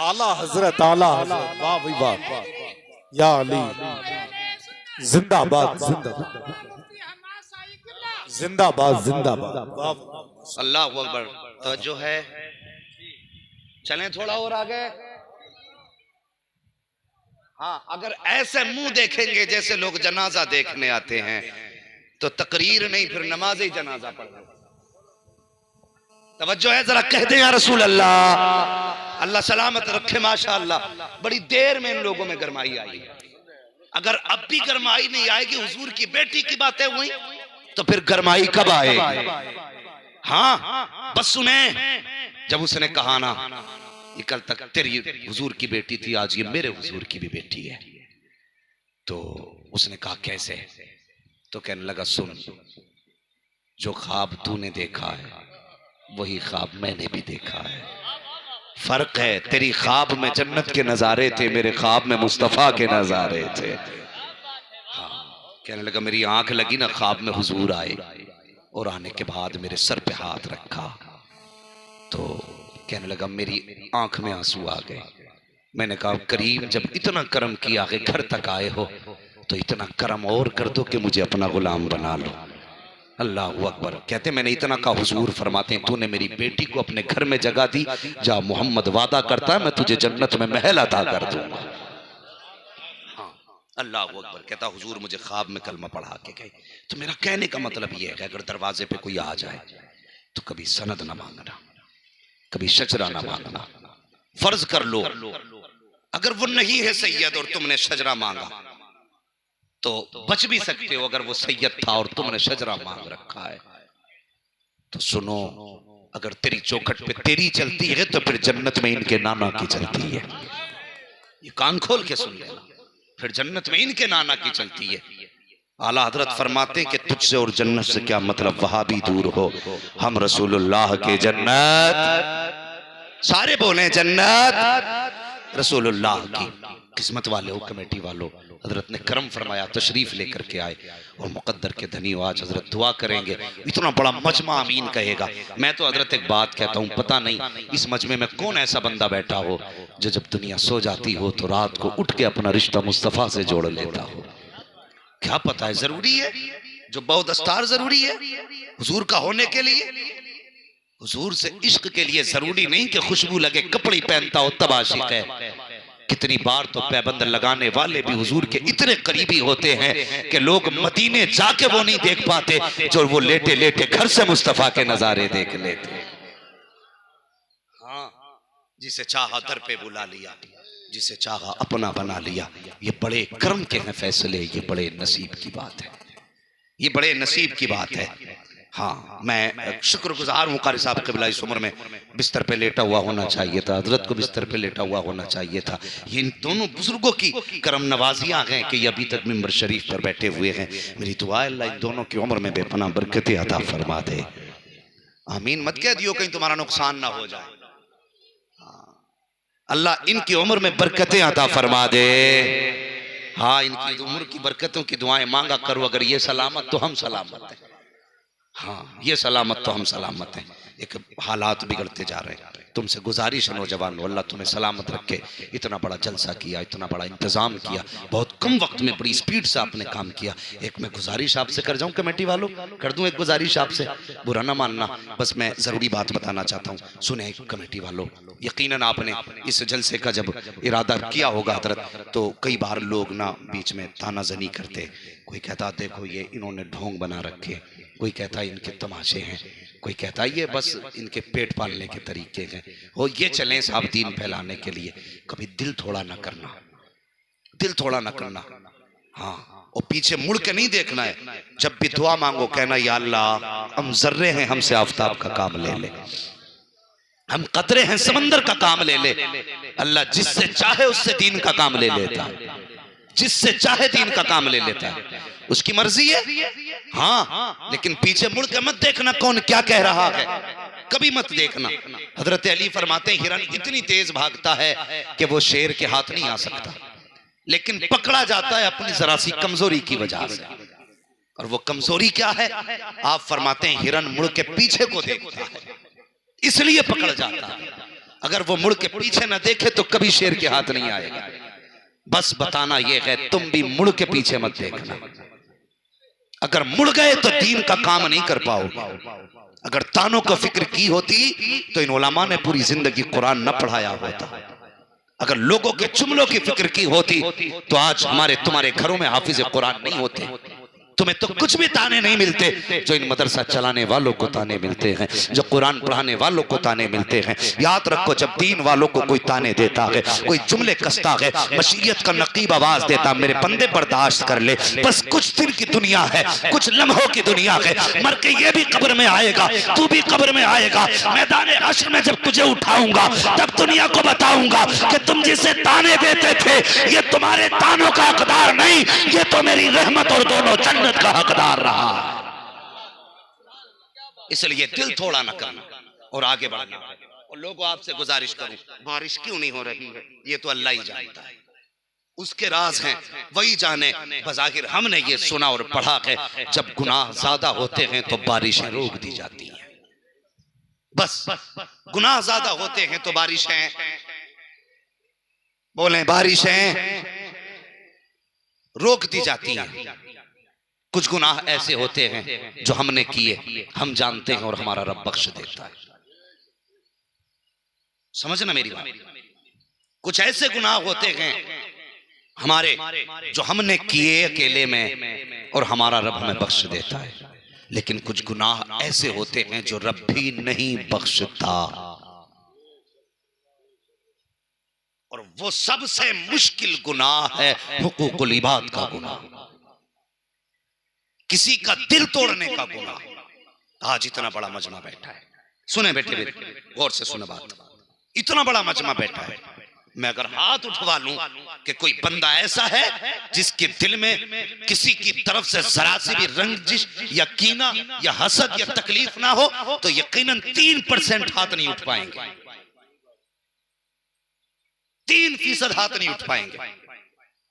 आला हजरत, आला हजरत, वाह भाई वाह। या अली जिंदाबाद, जिंदाबाद, जिंदाबाद, जिंदाबाद। अल्लाह अकबर। तवज्जो है। चलें थोड़ा और आगे। हाँ, अगर ऐसे मुंह देखेंगे जैसे लोग जनाजा देखने आते हैं तो तकरीर नहीं, फिर नमाज ही जनाजा पढ़ना। तवज्जो है जरा, कह दे या रसूल अल्लाह। अल्लाह सलामत रखे। माशाअल्लाह, बड़ी देर में इन लोगों में गरमाई आई। अगर अब भी गरमाई नहीं आएगी, हुजूर की बेटी की बातें हुई, तो फिर गरमाई कब आएगी? हाँ, बस सुने, जब उसने कहा ना ये कल तक तेरी हुजूर की बेटी थी, आज ये मेरे हुजूर की भी बेटी है, तो उसने कहा कैसे? तो कहने लगा सुन, जो ख्वाब तूने देखा है वही ख्वाब मैंने भी देखा है। फर्क है, तेरी ख्वाब में जन्नत के नजारे थे, मेरे ख्वाब में मुस्तफा के नजारे थे। हाँ, कहने लगा मेरी आंख लगी ना, ख्वाब में हुजूर आए और आने के बाद मेरे सर पे हाथ रखा, तो कहने लगा मेरी आंख में आंसू आ गए। मैंने कहा करीम, जब इतना करम किया कि घर तक आए हो तो इतना करम और कर दो कि मुझे अपना गुलाम बना लो। अल्लाह अकबर। कहते मैंने इतना कहा, हुजूर फरमाते हैं तूने मेरी बेटी को अपने घर में जगह दी, जा मोहम्मद वादा करता है मैं तुझे जन्नत में महल अता कर दूंगा। हाँ, अल्लाह अकबर। कहता हुजूर मुझे ख्वाब में कलमा पढ़ा के गए। तो मेरा कहने का मतलब यह है कि अगर दरवाजे पे कोई आ जाए तो कभी सनद ना मांगना, कभी शजरा ना मांगना। फर्ज कर लो अगर वो नहीं है सैयद और तुमने शजरा मांगा तो बच भी सकते हो, अगर वो सैयद था और तुमने शजरा मांग रखा है तो सुनो, अगर तेरी चौखट पे तेरी चलती है तो फिर जन्नत में इनके नाना की चलती है। ये कान खोल के सुन लेना, फिर जन्नत में इनके नाना की चलती है। आला हजरत फरमाते हैं कि तुझसे और जन्नत से क्या मतलब, वहां भी दूर हो, हम रसूलुल्लाह के जन्नत, सारे बोले जन्नत रसूलुल्लाह की। किस्मत वाले हो कमेटी वालों, हजरत ने करम फरमाया, तशरीफ लेकर के आए और मुकद्दर के धनी हो। आज हजरत दुआ करेंगे, इतना बड़ा मजमा अमीन कहेगा। मैं तो हजरत एक बात कहता हूँ, पता नहीं इस मजमे में कौन ऐसा बंदा बैठा हो जो जब दुनिया सो जाती हो तो रात को उठ के अपना रिश्ता मुस्तफ़ा से जोड़ लेता हो। क्या पता है, जरूरी है जो बहुदस्तार जरूरी है हुजूर का होने के लिए। हुजूर से इश्क के लिए जरूरी नहीं कि खुशबू लगे कपड़े पहनता हो तब आशिक है। कितनी बार तो पैबंद लगाने वाले भी हुजूर के इतने करीबी होते हैं कि लोग मदीने जाके वो नहीं देख पाते जो वो लेटे लेटे घर से मुस्तफा के नजारे देख लेते। हाँ, जिसे चाहा दर पे बुला लिया, जिसे चाहा अपना बना लिया। ये बड़े कर्म के हैं फैसले, ये बड़े नसीब की बात है, ये बड़े नसीब की बात है। हाँ, मैं शुक्रगुजार हूँ कारी साहब क़िबला, इस उम्र में बिस्तर पे लेटा हुआ होना चाहिए था, हजरत को बिस्तर पे लेटा हुआ होना चाहिए था। ये इन दोनों बुजुर्गों की करम नवाजियाँ हैं कि ये अभी तक मिंबर शरीफ पर बैठे हुए हैं। मेरी दुआ है अल्लाह इन दोनों की उम्र में बेपनाह बरकतें अता फरमा दे। आमीन मत कह दियो कहीं तुम्हारा नुकसान ना हो जाए। अल्लाह इनकी उम्र में बरकतें अता फरमा दे। हाँ, इनकी उम्र की बरकतों की दुआएं मांगा करो। अगर ये सलामत तो हम सलामत हैं। हाँ, ये सलामत तो हम सलामत हैं। एक हालात बिगड़ते जा रहे हैं, तुमसे गुजारिश है नौजवान, अल्लाह तुम्हें सलामत रखे। इतना बड़ा जलसा किया, इतना बड़ा इंतजाम किया, बहुत कम वक्त में बड़ी स्पीड से आपने काम किया। एक मैं गुजारिश आपसे कर जाऊं कमेटी वालों, कर दूं एक गुजारिश आपसे, बुरा ना मानना, बस मैं ज़रूरी बात बताना चाहता हूँ। सुने कमेटी वालों, यकीनन आपने इस जलसे का जब इरादा किया होगा हजरत, तो कई बार लोग ना बीच में तानाजनी करते। कोई कहता देखो ये इन्होंने ढोंग बना रखे, कोई कहता है इनके तमाशे हैं, कोई कहता है ये बस इनके पेट पालने के तरीके हैं, वो ये चलें साहब दीन फैलाने के लिए। कभी दिल थोड़ा ना करना, दिल थोड़ा ना करना। हाँ, और पीछे मुड़ के नहीं देखना है। जब भी दुआ मांगो कहना या अल्लाह हम जर्रे हैं, हमसे आफताब का काम ले ले, हम कतरे हैं समंदर का काम ले ले। अल्लाह जिससे चाहे उससे दीन का काम ले लेता है, जिससे चाहे दीन का काम ले लेता है, उसकी मर्जी है। हाँ, लेकिन पीछे मुड़ के मत देखना कौन क्या कह रहा है, कभी मत देखना। हजरत अली फरमाते हैं हिरन इतनी तेज भागता है कि वो शेर के हाथ नहीं आ सकता, लेकिन पकड़ा जाता है अपनी जरा सी कमजोरी की वजह से। और वो कमजोरी क्या है? आप फरमाते हैं हिरन मुड़ के पीछे को देखता है, इसलिए पकड़ जाता है। अगर वो मुड़ के पीछे न देखे तो कभी शेर के हाथ नहीं आएगा। बस बताना यह है, तुम भी मुड़ के पीछे मत देखना। अगर मुड़ गए तो दीन का काम नहीं कर पाओगे। अगर तानों का फिक्र की होती तो इन उलमा ने पूरी जिंदगी कुरान न पढ़ाया होता। अगर लोगों के जुमलों की फिक्र की होती तो आज हमारे तुम्हारे घरों में हाफिज कुरान नहीं होते। तुम्हें तो कुछ भी ताने नहीं मिलते, जो इन मदरसा चलाने वालों को ताने मिलते हैं, जो कुरान पढ़ाने वालों को ताने मिलते हैं। याद रखो, जब दीन वालों को कोई ताने देता है, कोई जुमले कसता है, मशीयत का नकीब आवाज देता, मेरे बंदे बर्दाश्त कर ले, बस कुछ दिन की दुनिया है, कुछ लम्हों की दुनिया है, मर के ये भी कब्र में आएगा, तू भी कब्र में आएगा। मैदान हश्र में जब तुझे उठाऊंगा तब दुनिया को बताऊंगा कि तुम जिसे ताने देते थे ये तुम्हारे तानों का हकदार नहीं, ये तो मेरी रहमत और दोनों जन्नत का हकदार रहा। इसलिए दिल थोड़ा न करना और आगे बढ़ना। और लोगों आपसे गुजारिश करूं, बारिश क्यों नहीं हो रही है ये तो अल्लाह ही जानता है, उसके राज हैं, वही जाने। बज़ाहिर हमने ये सुना और पढ़ा है, जब गुनाह ज्यादा होते हैं तो बारिशें रोक दी जाती हैं। बस गुनाह ज्यादा होते हैं तो बारिशें, बोलें बारिशें रोक दी जाती हैं। कुछ गुनाह ऐसे होते हैं जो हमने किए, हम जानते हैं और हमारा रब बख्श देता है। समझना मेरी बात। कुछ ऐसे गुनाह होते हैं हमारे जो हमने किए अकेले में और हमारा रब हमें बख्श देता है, लेकिन कुछ गुनाह ऐसे होते हैं जो रब भी नहीं बख्शता। और वो सबसे मुश्किल गुनाह है हुकूकुल इबाद का गुनाह, किसी का दिल तोड़ने का गुनाह। आज इतना बड़ा मजमा बैठा है, सुने बेटे गौर से सुने बात, इतना बड़ा मजमा बैठा है, मैं अगर हाथ उठवा लूं कि कोई बंदा ऐसा है जिसके दिल में किसी की तरफ से जरा सी भी रंजिश या कीना या हसद या तकलीफ ना हो, तो यकीनन 3% हाथ नहीं उठ पाएंगे, 3% हाथ नहीं उठ पाएंगे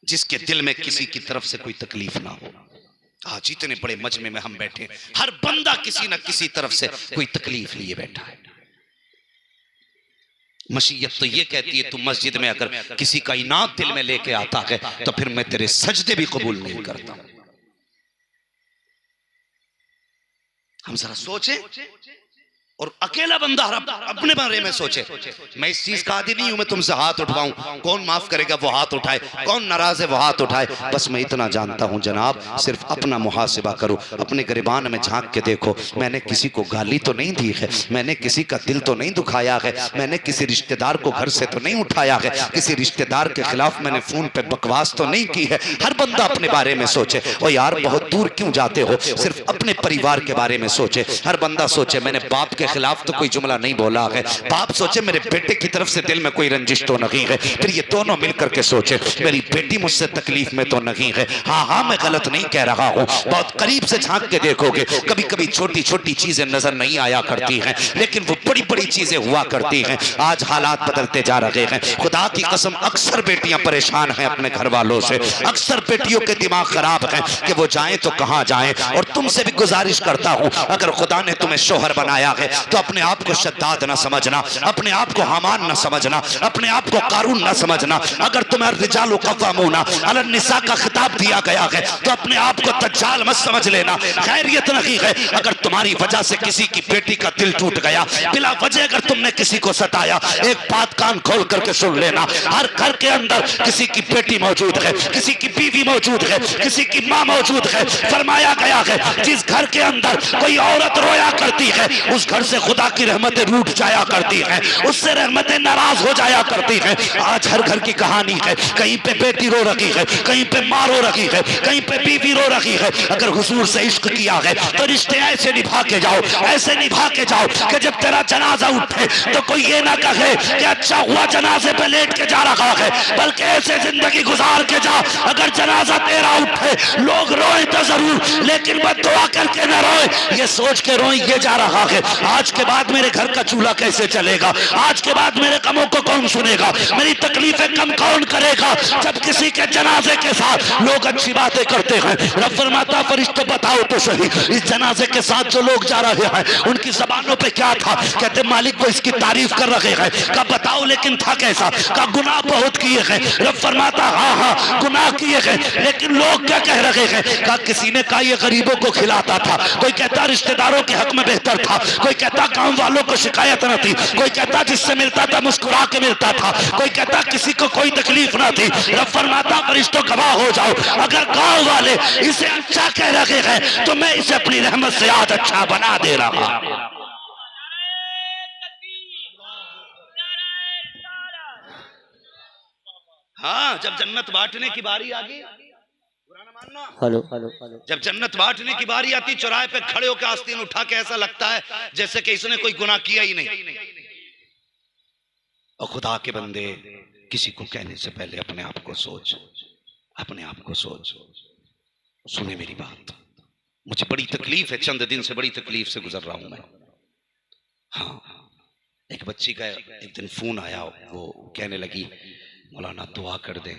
जिसके दिल में किसी की तरफ से कोई तकलीफ ना हो। आज इतने बड़े मजमे में हम बैठे, हर बंदा किसी न किसी तरफ से कोई तकलीफ लिए बैठा है। मशीयत तो ये कहती है, तू मस्जिद में अगर किसी का इनाद दिल में लेके आता है तो फिर मैं तेरे सजदे भी कबूल नहीं करता। हम जरा सोचे और अकेला बंदा अपने बारे में सोचे। मैं इस चीज का आदी नहीं हूं मैं तुमसे हाथ उठवाऊं, कौन माफ करेगा वो हाथ उठाए, कौन नाराज है वो हाथ उठाए। बस मैं इतना जानता हूं जनाब, सिर्फ अपना मुहासिबा करो, अपने गिरबान में झांक के देखो। मैंने किसी को गाली तो नहीं दी है, मैंने किसी का दिल तो नहीं दुखाया है, मैंने किसी रिश्तेदार को घर से तो नहीं उठाया है, किसी रिश्तेदार के खिलाफ मैंने फोन पे बकवास तो नहीं की है। हर बंदा अपने बारे में सोचे। और यार बहुत दूर क्यों जाते हो, सिर्फ अपने परिवार के बारे में सोचे। हर बंदा सोचे मैंने बाप के खिलाफ तो कोई जुमला नहीं बोला है, बाप सोचे मेरे बेटे की तरफ से दिल में कोई रंजिश तो नहीं है, फिर ये दोनों मिलकर के सोचे मेरी बेटी मुझसे तकलीफ में तो नहीं है। हाँ मैं गलत नहीं कह रहा हूँ, बहुत करीब से झांक के देखोगे कभी कभी छोटी छोटी चीजें नजर नहीं आया करती हैं, लेकिन वो बड़ी बड़ी चीजें हुआ करती हैं। आज हालात बदलते जा रहे हैं, खुदा की कसम अक्सर बेटियां परेशान हैं अपने घर वालों से, अक्सर बेटियों के दिमाग खराब हैं कि वो जाएं तो कहां जाएं। और तुमसे भी गुजारिश करता हूं, अगर खुदा ने तुम्हें शोहर बनाया है तो अपने आप को शद्दाद न समझना, अपने आप को हमान न समझना, अपने आप को कारून न समझना। अगर तुम्हें रिजालु कव्वामूना अलन निसा का खिताब दिया गया है तो अपने आप को दज्जाल मत समझ लेना। खैरियत नहीं है अगर तुम्हारी वजह से किसी की बेटी का दिल टूट गया, बिला वजह अगर तुमने किसी को सताया, एक बात कान खोल करके सुन लेना, हर घर के अंदर किसी की बेटी मौजूद है, किसी की बीवी मौजूद है, किसी की माँ मौजूद है। फरमाया गया है जिस घर के अंदर कोई औरत रोया करती है उस घर से खुदा की रहमतें रूठ जाया करती हैं, उससे रहमतें नाराज हो जाया करती हैं। आज हर घर की कहानी है, कहीं पे बेटी रो रही है, कहीं पे माँ रो रही है, कहीं पे बीवी रो रही है। अगर हुजूर से इश्क किया है तो रिश्ते ऐसे निभा के जाओ, ऐसे निभा के जाओ कि जब तेरा जनाजा उठे तो कोई ये ना कहे कि अच्छा हुआ जनाजे पे लेट के जा रहा है, बल्कि ऐसे जिंदगी गुजार के जा अगर जनाजा तेरा उठे लोग रोए तो जरूर लेकिन बद्दुआ करके न रोए, ये सोच के रोए ये जा रहा है। आज के बाद मेरे घर का चूल्हा कैसे चलेगा, आज के बाद मेरे कमों को कौन सुनेगा, मेरी तकलीफें कम कौन करेगा। जब किसी के जनाजे के साथ लोग अच्छी बातें करते हैं, रब फरमाता फरिश्तों बताओ तो सही, इस जनाजे के साथ जो लोग जा रहे हैं उनकी जबानों पे क्या था। कहते मालिक वो इसकी तारीफ कर रहे हैं। का बताओ लेकिन था कैसा। का गुनाह बहुत किए हैं। रब फरमाता हाँ हाँ गुनाह किए हैं, लेकिन लोग क्या कह रहे हैं। का किसी ने कहा ये गरीबों को खिलाता था, कोई कहता रिश्तेदारों के हक में बेहतर था, कोई कहता गांव वालों को शिकायत न थी, कोई कहता जिससे मिलता था मुस्कुरा के मिलता था, कोई कहता किसी को कोई तकलीफ ना थी। रब फरमाता फरिश्तों गवाह हो जाओ, अगर गांव वाले इसे अच्छा कह रहे हैं तो मैं इसे अपनी रहमत से आज अच्छा बना दे रहा हूं। हाँ, जब जन्नत बांटने की बारी आ गई, हेलो हेलो हेलो, जब जन्नत बांटने की बारी आती, चौराहे पे खड़े होकर आस्तीन उठा के ऐसा लगता है जैसे कि इसने कोई गुनाह किया ही नहीं। और खुदा के बंदे, किसी को कहने से पहले अपने आप को सोच, अपने आप को सोच। सुने मेरी बात, मुझे बड़ी तकलीफ है, चंद दिन से बड़ी तकलीफ से गुजर रहा हूं मैं। हाँ, एक बच्ची का एक दिन फोन आया, वो कहने लगी मौलाना दुआ कर दे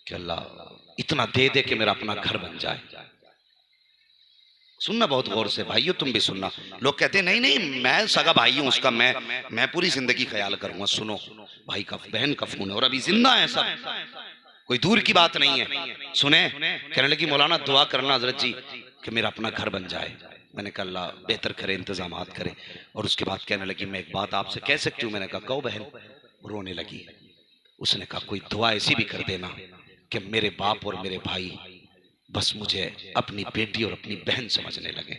कि अल्लाह इतना दे दे कि मेरा अपना घर बन जाए। सुनना बहुत गौर से भाइयों, तुम भी सुनना। लोग कहते हैं नहीं नहीं मैं सगा भाई हूं उसका, मैं पूरी जिंदगी ख्याल करूंगा। सुनो, भाई का बहन का फोन है और अभी जिंदा है सब, कोई दूर की बात नहीं है। सुने, कहने लगी मौलाना दुआ करना हजरत जी कि मेरा अपना घर बन जाए। मैंने कहा अल्लाह बेहतर करे, इंतजामात करे। और उसके बाद कहने लगी मैं एक बात आपसे कह सकती हूँ। मैंने कहा कहो बहन। रोने लगी। उसने कहा कोई दुआ ऐसी भी कर देना कि मेरे बाप और मेरे भाई बस मुझे अपनी बेटी और अपनी बहन समझने लगे।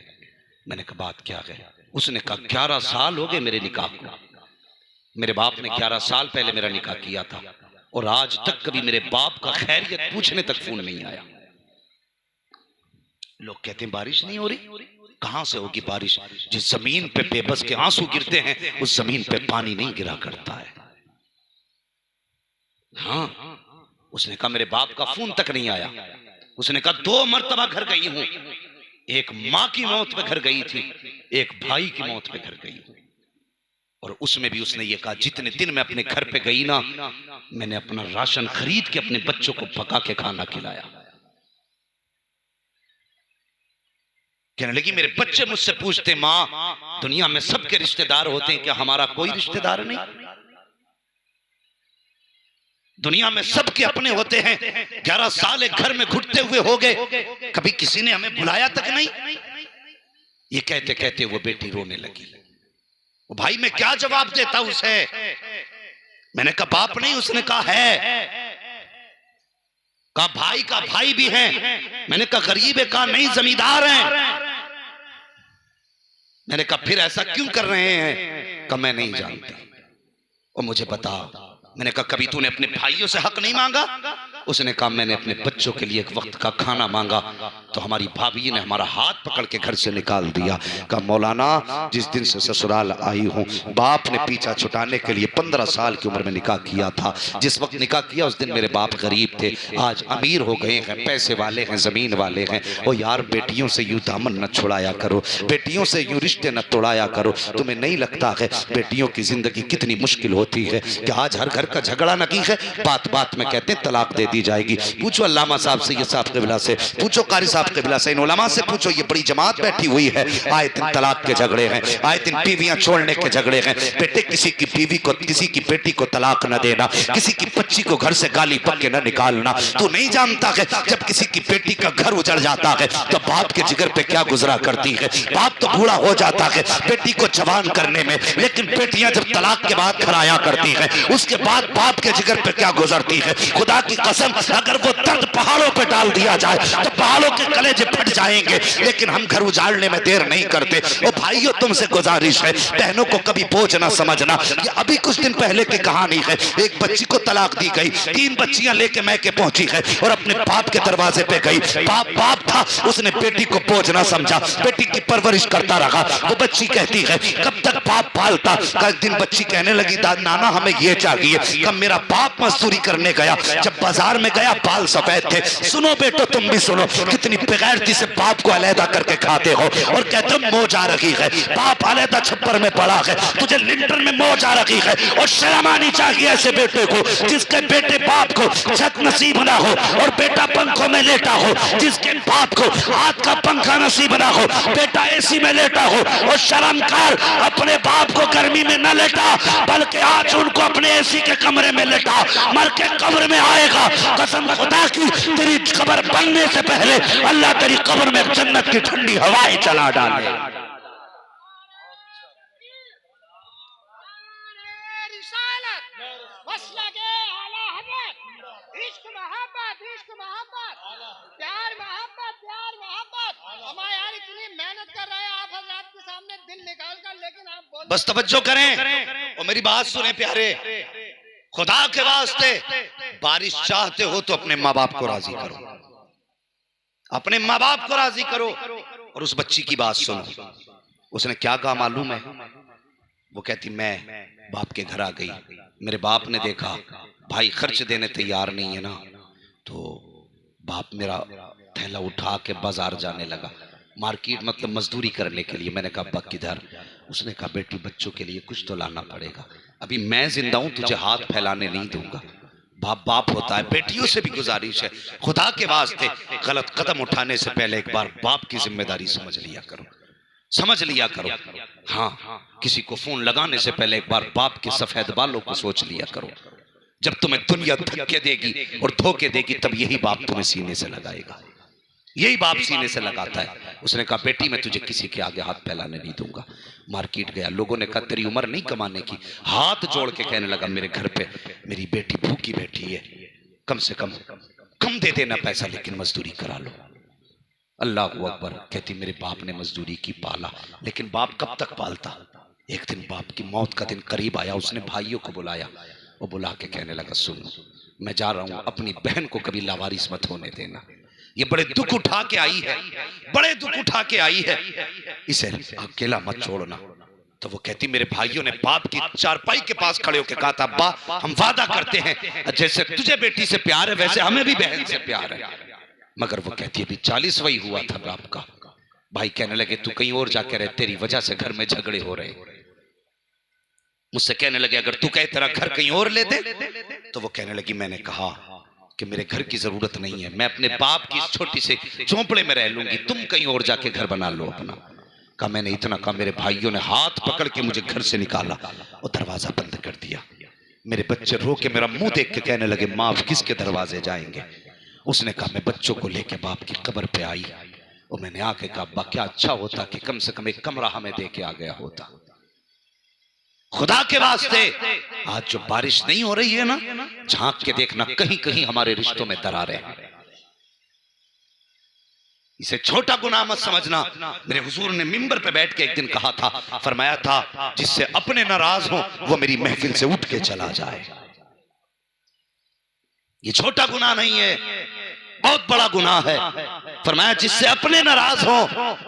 मैंने कहा बात क्या है। उसने कहा 11 साल हो गए मेरे निकाह को, मेरे बाप ने 11 साल पहले मेरा निकाह किया था और आज तक कभी मेरे बाप का खैरियत पूछने तक फोन नहीं आया। लोग कहते हैं बारिश नहीं हो रही, कहां से होगी बारिश। जिस जमीन पे बेबस के आंसू गिरते हैं उस जमीन पे पानी नहीं गिरा करता है। हाँ, उसने कहा मेरे बाप का फोन तक नहीं आया। उसने कहा 2 मरतबा घर गई हूं, एक माँ की मौत पे घर गई थी, एक भाई की मौत पे घर गई हूं। और उसमें भी उसने ये कहा जितने दिन मैं अपने घर पे गई ना, मैंने अपना राशन खरीद के अपने बच्चों को पका के खाना खिलाया। कहने लगी मेरे बच्चे मुझसे पूछते माँ दुनिया में सबके रिश्तेदार होते हैं, क्या हमारा कोई रिश्तेदार नहीं। दुनिया में सबके अपने होते हैं। 11 साल एक घर में घुटते हुए हो गए, कभी किसी ने हमें बुलाया तक नहीं। ये कहते कहते वो बेटी रोने लगी। वो भाई मैं क्या जवाब देता उसे। मैंने कहा बाप नहीं, उसने कहा है। कहा भाई का भाई भी है। मैंने कहा गरीब है, कहा नहीं जमींदार हैं। मैंने कहा फिर ऐसा क्यों कर रहे हैं। कहा मैं नहीं जानता और मुझे बता। मैंने कहा कभी तूने अपने भाइयों से हक नहीं मांगा। उसने कहा मैंने अपने बच्चों के लिए एक वक्त का खाना मांगा तो हमारी भाभी ने हमारा हाथ पकड़ के घर से निकाल दिया। कहा मौलाना जिस दिन से ससुराल आई हूँ बाप ने पीछा छुटाने के लिए 15 साल की उम्र में निकाह किया था। जिस वक्त निकाह किया उस दिन मेरे बाप गरीब थे, आज अमीर हो गए हैं, पैसे वाले हैं, जमीन वाले हैं। ओ यार बेटियों से यूं दामन न छुड़ाया करो, बेटियों से यूं रिश्ते न तोड़ाया करो। तुम्हें नहीं लगता है बेटियों की जिंदगी कितनी मुश्किल होती है कि आज हर घर का झगड़ा न की है, बात बात में कहते हैं तलाक दे दी जाएगी। पूछो अल्लामा साहब से, ये साहब क़िबला से पूछो, कारी साहब क़िबला से, इन उलमा से पूछो। ये बड़ी जमात बैठी हुई है, आए दिन तलाक के झगड़े हैं, आए दिन बीवियां छोड़ने के झगड़े हैं। बेटे किसी की बीवी को, किसी की बेटी को तलाक न देना, किसी की बच्ची को घर से गाली पक्के न निकालना। तू नहीं जानता है जब किसी की बेटी का घर उजड़ जाता है तो बाप के जिगर पे क्या गुजरा करती है। बाप तो बूढ़ा हो जाता है बेटी को जवान करने में, लेकिन बेटियां जब तलाक के बाद घर आया करती है उसके बाद बाप के जिगर पे क्या गुजरती है। खुदा की कसम अगर वो दर्द पहाड़ों पे डाल दिया जाए तो पहाड़ों के कलेजे फट जाएंगे, लेकिन हम घर उजाड़ने में देर नहीं करते। ओ भाइयों तुमसे गुजारिश है, बहनों को कभी बोझ ना समझना। ये अभी कुछ दिन पहले की कहानी है, एक बच्ची को तलाक दी गई, 3 बच्चियां लेके मैके पहुंची है और अपने बाप के दरवाजे पे गई। बाप था, उसने बेटी को बोझ ना समझा, बेटी की परवरिश करता रहा। वो बच्ची कहती है कब तक बाप पालता। एक दिन बच्ची कहने लगी नाना हमें ये चाहिए। कब मेरा बाप मजदूरी करने गया, जब बाजार बाजार में गया, बाल सफेद थे। सुनो बेटो तुम भी सुनो, कितनी बेगैरती से बाप को अलहदा करके खाते हो और कहते हो मौज आ रही है। बाप अलहदा छप्पर में पड़ा है, तुझे लिंटर में मौज आ रही है। और शर्म आनी चाहिए ऐसे बेटे को जिसके बेटे बाप को छत नसीब ना हो और बेटा पंखों में लेटा हो, जिसके बाप को हाथ का पंखा नसीब ना हो, बेटा एसी में लेटा हो। और शर्म कर, अपने बाप को गर्मी में न लेटा, बल्कि आज उनको अपने एसी के कमरे में लेटा। मर के कब्र में आएगा, कसम खुदा की तेरी कब्र बनने से पहले अल्लाह तेरी कब्र में जन्नत की ठंडी हवाएं चला डाले। बस तवज्जो करें और मेरी बात सुने प्यारे, खुदा के वास्ते बारिश चाहते हो तो अपने माँ बाप को राजी करो, अपने माँ बाप को राजी करो। और उस बच्ची की बात सुनो, उसने क्या कहा मालूम है? वो कहती मैं बाप के घर आ गई, मेरे बाप ने देखा भाई खर्च देने तैयार नहीं है ना, तो बाप मेरा थैला उठा के बाजार जाने लगा, मार्केट मतलब मजदूरी करने के लिए। मैंने कहा अब्बा किधर? उसने कहा बेटी बच्चों के लिए कुछ तो लाना पड़ेगा, अभी मैं जिंदा हूं, तुझे हाथ फैलाने नहीं दूंगा। बाप बाप होता है। बेटियों से भी गुजारिश है, खुदा के वास्ते गलत कदम उठाने से पहले एक बार बाप की जिम्मेदारी समझ लिया करो, समझ लिया करो। हाँ, किसी को फोन लगाने से पहले एक बार बाप के सफेद बालों को सोच लिया करो। जब तुम्हें दुनिया धक्के देगी और धोखे देगी तब यही बाप तुम्हें सीने से लगाएगा, यही बाप सीने से लगाता है। उसने कहा बेटी मैं तुझे किसी के आगे हाथ फैलाने नहीं दूंगा। मार्केट गया, लोगों ने कहा तेरी उम्र नहीं कमाने की। हाथ जोड़ के कहने लगा मेरे घर पे मेरी बेटी भूखी बैठी है, कम से कम दे देना पैसा, लेकिन मजदूरी करा लो। अल्लाह अकबर। कहती मेरे बाप ने मजदूरी की, पाला, लेकिन बाप कब तक पालता? एक दिन बाप की मौत का दिन करीब आया, उसने भाइयों को बुलाया, वो बुला के कहने लगा सुनो मैं जा रहा हूं, अपनी बहन को कभी लावारिस मत होने देना, ये बड़े दुख उठा के आई है, बड़े दुख उठा के आई है, इसे अकेला मत छोड़ना। तो वो कहती मेरे भाइयों ने बाप की चारपाई के पास खड़े होकर कहा था अब्बा हम वादा करते हैं जैसे तुझे बेटी से प्यार है वैसे हमें भी बहन से प्यार है। मगर वो कहती है अभी 40वां हुआ था बाप का। भाई कहने लगे तू कहीं और जाके रहे, तेरी वजह से घर में झगड़े हो रहे। मुझसे कहने लगे अगर तू कहे तेरा घर कहीं और ले दे, तो वो कहने लगी मैंने कहा कि मेरे घर की जरूरत नहीं है, मैं अपने बाप की छोटी से झोंपड़े में रह लूंगी, तुम कहीं और जाके घर बना लो अपना। कहा मैंने इतना कहा, मेरे भाइयों ने हाथ पकड़ के मुझे घर से निकाला और दरवाजा बंद कर दिया। मेरे बच्चे रो के मेरा मुंह देख के कहने लगे माँ किसके दरवाजे जाएंगे। उसने कहा मैं बच्चों को लेके बाप की कब्र पे आई और मैंने आके कहा अब्बा क्या अच्छा होता कि कम से कम एक कमरा हमें दे के आ गया होता। खुदा के वास्ते आज जो बारिश नहीं हो रही है ना, झांक के देखना कहीं कहीं हमारे रिश्तों में दरारें हैं। इसे छोटा गुनाह मत समझना। मेरे हुजूर ने मिंबर पे बैठ के एक दिन कहा था, फरमाया था जिससे अपने नाराज हो वो मेरी महफिल से उठ के चला जाए। ये छोटा गुनाह नहीं है, बहुत बड़ा गुनाह है। फरमाया जिससे अपने नाराज हो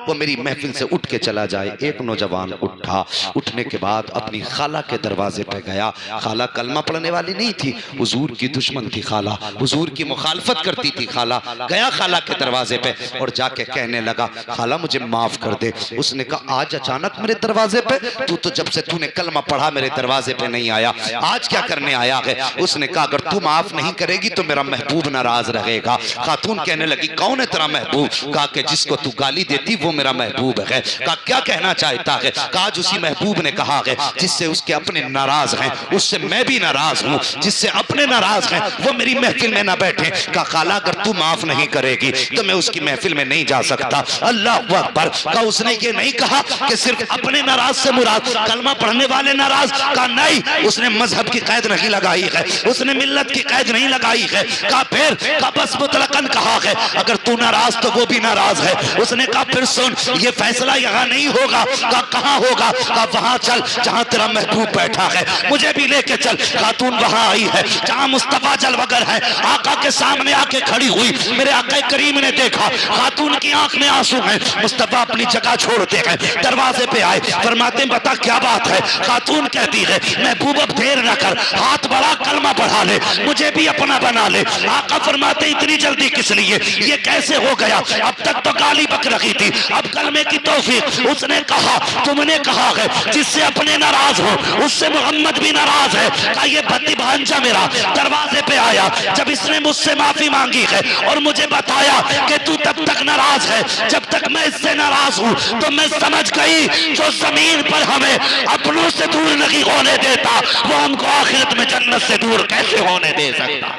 वो मेरी महफिल से उठ के चला जाए। एक नौजवान उठा, उठने के बाद अपनी खाला के दरवाजे पे गया। खाला कलमा पढ़ने वाली नहीं थी, हुजूर की दुश्मन थी खाला, हुजूर की मुखालफत करती थी खाला। गया खाला के दरवाजे पे और जाके कहने लगा खाला मुझे माफ कर दे। उसने कहा आज अचानक मेरे दरवाजे पे, तू तो जब से तूने कलमा पढ़ा मेरे दरवाजे पे नहीं आया, आज क्या करने आया है। उसने कहा अगर तू माफ नहीं करेगी तो मेरा महबूब नाराज रहेगा। खातून कहने लगी कौन है तेरा महबूब। कहा कि जिसको तू गाली देती वो मेरा महबूब है। कहा क्या कहना चाहता है। कहा उसी महबूब ने कहा है जिससे उसके अपने नाराज हैं उससे मैं भी नाराज हूँ, जिससे अपने नाराज हैं वो मेरी महफिल में ना बैठे। कहा खाला अगर तू माफ नहीं करेगी तो मैं उसकी महफिल में नहीं जा सकता। अल्लाह अकबर। कहा उसने ये नहीं कहा कि सिर्फ अपने नाराज से मुराद कलमा पढ़ने वाले नाराज। कहा नहीं, उसने मजहब की कैद नहीं लगाई है, उसने मिल्लत की कैद नहीं लगाई है। कहा फिर बस मुतलक मुतलक्कन कहा है, अगर तू नाराज तो वो भी नाराज है। उसने कहा फिर सुन, ये फैसला यहाँ नहीं होगा। कहा कहाँ होगा? कहा वहां चल जहां तेरा महबूब बैठा है, मुझे भी लेके चल। खातून वहां आई है जहां मुस्तफा जलवगर है, आका के सामने आके खड़ी हुई। मेरे आका करीम ने देखा खातून की आंख में आंसू है। मुस्तफा अपनी जगह छोड़ते हैं, दरवाजे पे आए, फरमाते बता क्या बात है? खातून कहती है महबूब अब देर न कर, हाथ बढ़ा कलमा पढ़ा ले, मुझे भी अपना बना ले। आका फरमाते इतनी जल्दी किस लिए, ये कैसे हो गया? अब तक तो गाली बक रखी थी, अब कलमे की तौफीक। उसने कहा तुमने कहा है जिससे अपने नाराज हो उससे मोहम्मद भी नाराज है। कहा ये भत्ती भांजा मेरा दरवाजे पे आया, जब इसने मुझसे माफी मांगी है और मुझे बताया कि तू तब तक नाराज है जब तक मैं इससे नाराज हूं, तो मैं समझ गई जो जमीन पर हमें अपनों से दूर नहीं होने देता वो हमको आखिरत में जन्नत से दूर कैसे होने दे सकता।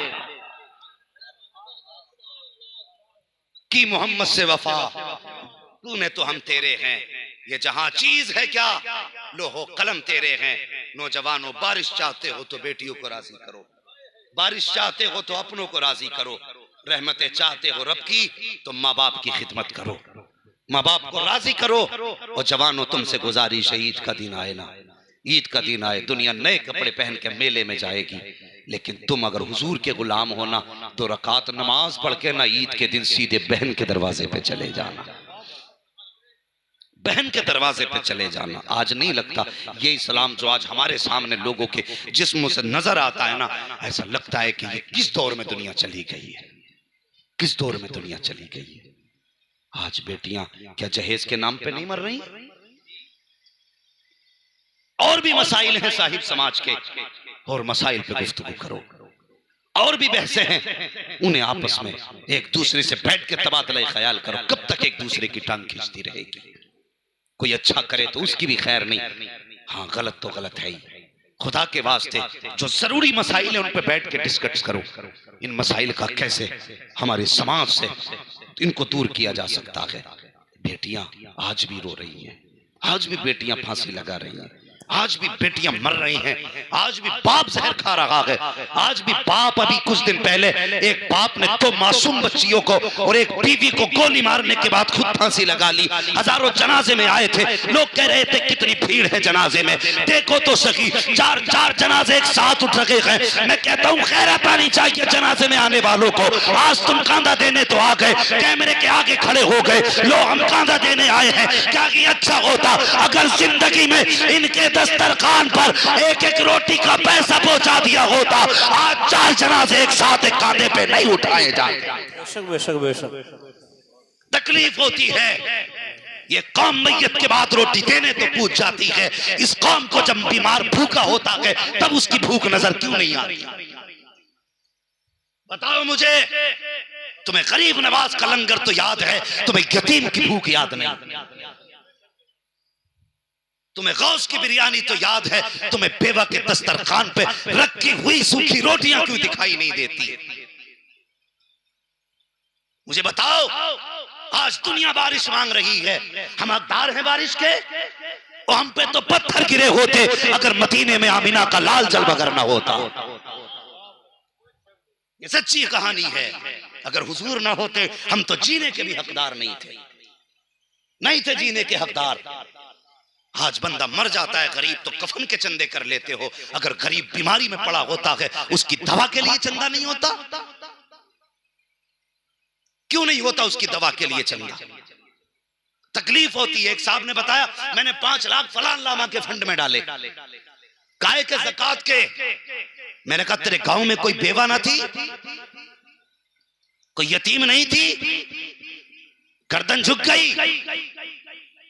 कि मोहम्मद से वफा, तूने तो हम तेरे हैं, ये जहां चीज है क्या, लोहो कलम तेरे हैं। नौजवानों बारिश चाहते हो तो बेटियों को राजी करो, बारिश चाहते हो तो अपनों को राजी करो, रहमतें चाहते हो रब की तो माँ बाप की खिदमत करो, माँ बाप को राजी करो। और जवानों तुमसे गुजारिश है ईद का दिन आए ना, ईद का दिन आए, दुनिया नए कपड़े पहन के मेले में जाएगी, लेकिन तुम अगर हुजूर के गुलाम होना तो रकात नमाज पढ़ के ना ईद के दिन सीधे बहन के दरवाजे पे चले जाना, बहन के दरवाजे पे चले जाना। आज नहीं लगता ये इस्लाम जो आज हमारे सामने लोगों के जिस्मों से नजर आता है ना, ऐसा लगता है कि ये किस दौर में दुनिया चली गई है, किस दौर में दुनिया चली गई है। आज बेटियां क्या जहेज के नाम पे नहीं मर रही? और भी मसाइल हैं साहिब समाज के, और मसाइल पे गुफ्तगू करो, और भी बहसें हैं, उन्हें आपस में एक दूसरे से बैठ के तबादला ख्याल करो। कब तक एक दूसरे की टांग खींचती रहेगी? कोई अच्छा करे तो उसकी भी खैर नहीं, हाँ गलत तो गलत है ही। खुदा के वास्ते जो जरूरी मसाइल है उन पे बैठ के डिस्कस करो, इन मसाइल का कैसे हमारे समाज से इनको दूर किया जा सकता है। बेटियां आज भी रो रही हैं, आज भी बेटियां फांसी लगा रही हैं, आज भी बेटियां मर रही हैं, आज भी बाप जहर खा रहा है, आज भी बाप, अभी कुछ दिन पहले एक बाप ने तो मासूम बच्चियों को और एक बीवी को गोली मारने के बाद खुद फांसी लगा ली। हजारों जनाजे में आए थे, लोग कह रहे थे कितनी भीड़ है जनाजे में, देखो तो सही, चार चार जनाजे एक साथ उठ रखे हैं। मैं कहता हूँ खैरत आनी चाहिए जनाजे में आने वालों को। आज तुम कांधा देने तो आ गए, कैमरे के आगे खड़े हो गए, लो हम कांधा देने आए हैं। क्या कि अच्छा होता अगर जिंदगी में इनके दस्तरखान पर एक एक रोटी का पैसा पहुंचा दिया होता, आज 4 जनाजे एक साथ एक कांधे पे नहीं उठाए जाते। बेशक बेशक बेशक तकलीफ होती है, ये कौम मैयत के बाद रोटी देने तो पूछ जाती है। इस कौम को जब बीमार भूखा होता है तब उसकी भूख नजर क्यों नहीं आती? बताओ मुझे, तुम्हें गरीब नवाज का लंगर तो याद है, तुम्हें यतीम की भूख याद नहीं। तुम्हें गौस की बिरयानी तो याद है, तुम्हें बेवा के दस्तरखान पे रखी हुई सूखी रोटियां क्यों दिखाई नहीं देती? मुझे बताओ, आज दुनिया बारिश मांग रही है, हम हकदार हैं बारिश के? और हम पे तो पत्थर गिरे होते अगर मदीने में आमिना का लाल जल बगर ना होता। ये सच्ची कहानी है। अगर हुजूर ना होते हम तो जीने के भी हकदार नहीं थे, नहीं थे जीने के हकदार। आज बंदा मर जाता है गरीब तो कफन के चंदे कर लेते हो, अगर गरीब बीमारी में पड़ा होता है उसकी दवा के लिए चंदा नहीं होता? क्यों नहीं होता उसकी दवा के लिए चंदा? तकलीफ होती है। एक साहब ने बताया मैंने 5 लाख फलान लामा के फंड में डाले, गाय के ज़कात के। मैंने कहा तेरे गांव में कोई बेवा ना थी, कोई यतीम नहीं थी? गर्दन झुक गई।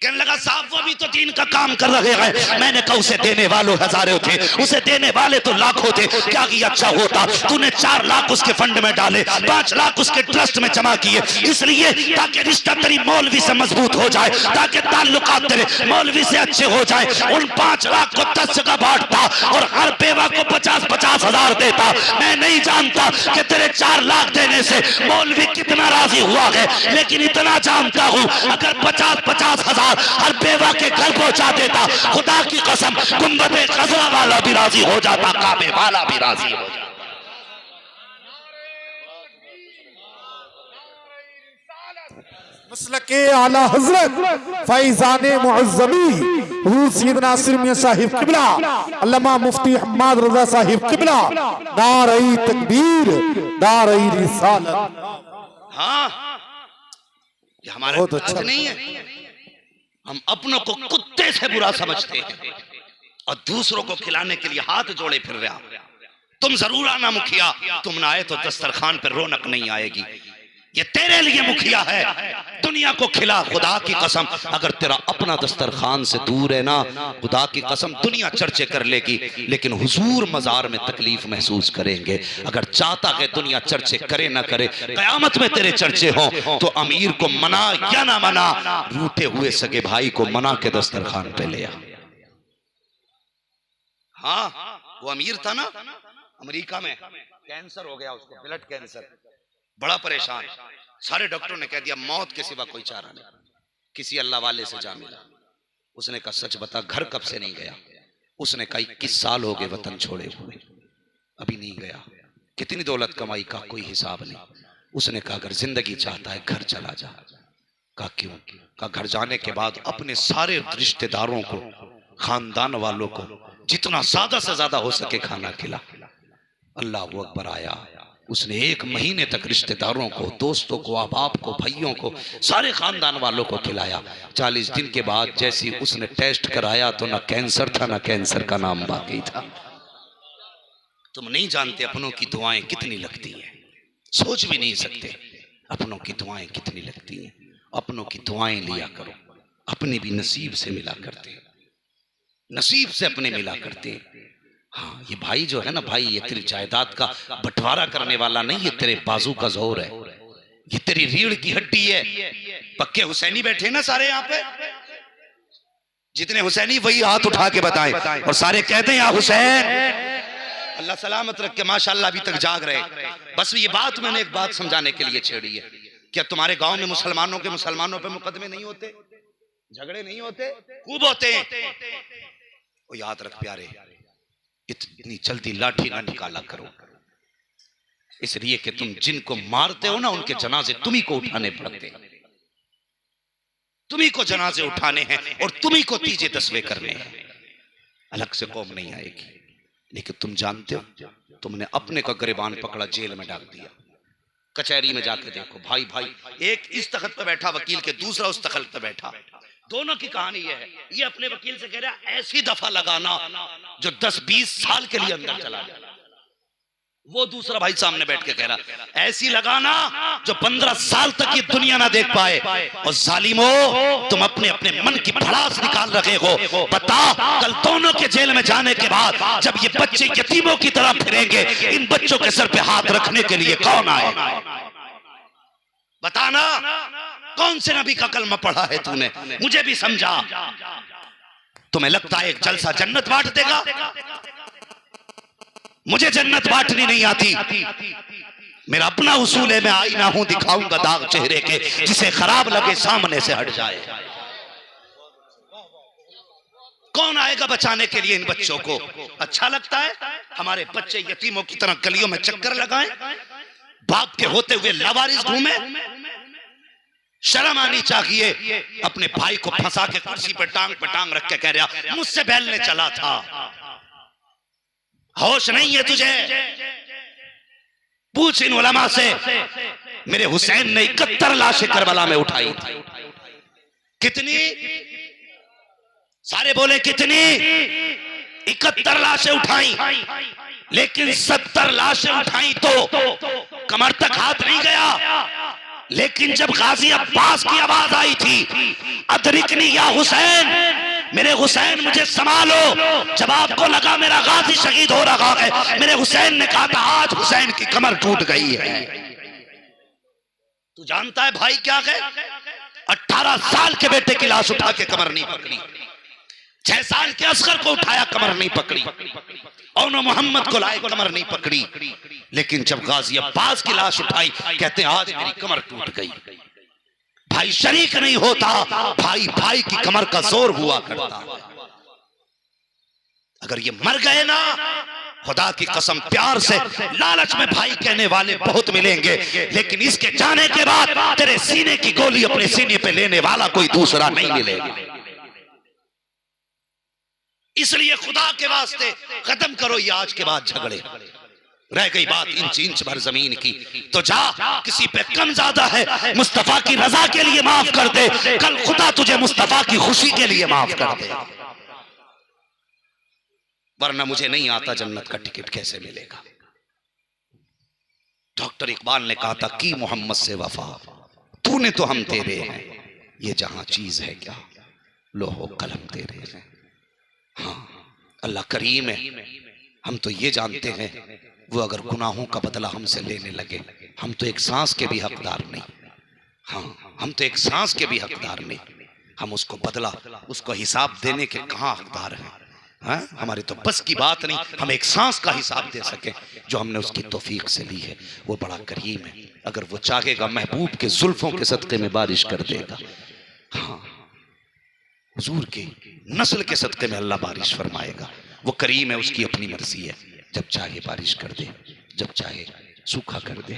कहने लगा साहब वो भी तो दीन का काम कर रहे हैं। मैंने कहा उसे देने वालों हजारों थे, उसे देने वाले तो लाखों थे। क्या किया अच्छा होता तूने 4 लाख उसके फंड में डाले, 5 लाख उसके ट्रस्ट में जमा किए, इसलिए ताकि रिश्ता तेरी मौलवी से मजबूत हो जाए, ताकि ताल्लुकात तेरे मौलवी से अच्छे हो जाए। उन 5 लाख को 10 जगह बांटता और हर बेवा को 50-50 हजार देता। मैं नहीं जानता कि तेरे 4 लाख देने से मौलवी कितना राजी हुआ है, लेकिन इतना जानता हूं अगर 50-50 हजार हर बेवा के घर पहुंचा देता, खुदा की कसम गुंबद खजरा वाला भी राजी हो जाता, काबे वाला भी राजी हो जाता। मसलके आला हजरत फैजान मुअज़्ज़मी हुज़ूर सैयदना नासिर मियां साहिब किबला अल्लामा मुफ्ती हम्माद रज़ा साहिब किबला नारे तकबीर नारे रिसालत। हाँ, ये हमारा बहुत अच्छा नहीं है। हम अपनों को कुत्ते से बुरा समझते हैं और दूसरों को खिलाने के लिए हाथ जोड़े फिर रहा। तुम जरूर आना मुखिया, तुम ना आए तो दस्तरखान पर रौनक नहीं आएगी। ये तेरे लिए मुखिया है, दुनिया को खिला। खुदा की कसम, अगर तेरा अपना दस्तरखान से दूर है ना, खुदा की कसम दुनिया चर्चे कर लेगी, लेकिन हुजूर मजार में तकलीफ महसूस करेंगे। अगर चाहता है दुनिया चर्चे करे ना करे, कयामत में तेरे चर्चे हो तो अमीर को मना या ना मना, रूठे हुए सगे भाई को मना के दस्तरखान पे ले आ। हाँ, वो अमीर था ना, अमेरिका में कैंसर हो गया उसको, ब्लड कैंसर, बड़ा परेशान। सारे डॉक्टरों ने कह दिया मौत के सिवा कोई चारा नहीं। किसी अल्लाह वाले से जा मिला, उसने कहा सच बता घर कब से नहीं गया? उसने कहा 21 साल हो गए वतन छोड़े हुए, अभी नहीं गया। कितनी दौलत कमाई का कोई हिसाब नहीं। उसने कहा अगर जिंदगी चाहता है घर चला जा। कहा क्यों? कहा घर जाने के बाद अपने सारे रिश्तेदारों को, खानदान वालों को जितना ज्यादा से ज्यादा हो सके खाना खिला। अल्लाह अकबर आया। उसने 1 महीने तक रिश्तेदारों को, दोस्तों को, अहबाब को, भाइयों को, सारे खानदान वालों को खिलाया। 40 दिन के बाद जैसी उसने टेस्ट कराया तो ना कैंसर था ना कैंसर का नाम बाकी था। तुम नहीं जानते अपनों की दुआएं कितनी लगती हैं, सोच भी नहीं सकते अपनों की दुआएं कितनी लगती हैं। अपनों की दुआएं लिया करो, अपने भी नसीब से मिला करते, नसीब से अपने मिला करते। हाँ, ये भाई जो है ना भाई, ये तेरी जायदाद का बंटवारा करने वाला नहीं, ये तेरे बाजू का जोर है, ये तेरी रीढ़ की हड्डी है। पक्के हुसैनी बैठे ना सारे यहाँ पे, जितने हुसैनी वही हाथ उठा के बताएं और सारे कहते हैं या हुसैन। अल्लाह सलामत रख के माशाल्लाह अभी तक जाग रहे। बस ये बात मैंने एक बात समझाने के लिए छेड़ी है। क्या तुम्हारे गांव में मुसलमानों पे मुकदमे नहीं होते, झगड़े नहीं होते? खूब होते हैं। वो याद रख प्यारे, इतनी जल्दी लाठी ना निकाला करो, इसलिए कि तुम जिनको मारते हो ना उनके जनाजे तुम्ही को उठाने पड़ते, तुम्ही को जनाजे उठाने हैं और तुम्ही को तीजे तस्वे करने हैं। अलग से कौम नहीं आएगी। लेकिन तुम जानते हो, तुमने अपने का गिरबान पकड़ा, जेल में डाल दिया। कचहरी में जाके देखो, भाई भाई एक इस तख्त पे बैठा वकील के, दूसरा उस तख्त पे बैठा, दोनों की कहानी यह है। ये अपने वकील से कह रहा है ऐसी दफा लगाना जो 10-20 साल के लिए अंदर चला जाए। वो दूसरा भाई सामने बैठ के कह रहा ऐसी लगाना जो 15 साल तक ये दुनिया ना देख पाए। और जालिमो, तुम अपने अपने मन की भड़ास निकाल रहे हो। बता, कल दोनों के जेल में जाने के बाद जब ये बच्चे यतीमों की तरह फिरेंगे, इन बच्चों के सर पे हाथ रखने के लिए कौन आएगा? बताना, कौन से नबी का कलमा पढ़ा है तूने? मुझे भी समझा। तुम्हें लगता है एक जलसा जन्नत बांट देगा? मुझे जन्नत बांटनी नहीं आती। मेरा अपना उसूल है, मैं आईना हूं, दिखाऊंगा दाग चेहरे के, जिसे खराब लगे सामने से हट जाए। कौन आएगा बचाने के लिए इन बच्चों को? अच्छा लगता है हमारे बच्चे यतीमों की तरह गलियों में चक्कर लगाएं, बाप के होते हुए लावारिस घूमे? शर्म आनी चाहिए। अपने भाई को फंसा के कुर्सी पे टांग रख के कह रहा मुझसे बैलने चला था। होश नहीं है तुझे? पूछ इन उलमा से। मेरे हुसैन ने 71 लाशें करबला में उठाई थी। कितनी? सारे बोले कितनी? 71 लाशें उठाई, लेकिन 70 लाशें उठाई तो कमर तक हाथ नहीं गया। लेकिन जब गाजी अब्बास की आवाज आई थी, अदरिकनी या हुसैन, मेरे हुसैन मुझे संभालो, जब आपको लगा मेरा गाजी शहीद हो रहा है, मेरे हुसैन ने कहा था आज हुसैन की कमर टूट गई है। तू जानता है भाई क्या है? 18 साल के बेटे की लाश उठा के कमर नहीं पकड़ी, 6 साल के असगर को उठाया कमर नहीं पकड़ी, और मोहम्मद को लाए कमर नहीं पकड़ी। लेकिन जब गाजी अब्बास की लाश उठाई, कहते हैं आज मेरी कमर टूट गई। भाई शरीक नहीं होता, भाई भाई की कमर का जोर हुआ करता। अगर ये मर गए ना, खुदा की कसम प्यार से लालच में भाई कहने वाले बहुत मिलेंगे, लेकिन इसके जाने के बाद तेरे सीने की गोली अपने सीने पे लेने वाला कोई दूसरा नहीं मिलेगा। इसलिए खुदा के वास्ते खत्म करो ये आज के बाद झगड़े। रह गई बात इंच इंच भर जमीन की, तो जा किसी पे कम ज्यादा है मुस्तफा की रजा के लिए माफ कर दे, कल खुदा तुझे मुस्तफा की खुशी के लिए माफ कर दे, वरना मुझे नहीं आता जन्नत का टिकट कैसे मिलेगा। डॉक्टर इकबाल ने कहा था कि मोहम्मद से वफा तूने तो हम तेरे हैं, ये जहां चीज है क्या लोहो कलम तेरे हैं। हाँ अल्लाह करीम है, हम तो ये जानते हैं वो अगर गुनाहों का बदला हमसे लेने लगे, हम तो एक सांस के भी हकदार नहीं। हाँ हम तो एक सांस के भी हकदार नहीं, हम उसको बदला उसको हिसाब देने के कहाँ हकदार हैं। हाँ हमारे तो बस की बात नहीं हम एक सांस का हिसाब दे सके जो हमने उसकी तौफीक से ली है। वो बड़ा करीम है, अगर वो चाहेगा महबूब के जुल्फों के सदके में बारिश कर देगा। हाँ हुजूर की नस्ल के सदके में अल्लाह बारिश फरमाएगा। वो करीम है, उसकी अपनी मर्जी है, जब चाहे बारिश कर दे, जब चाहे सूखा कर दे।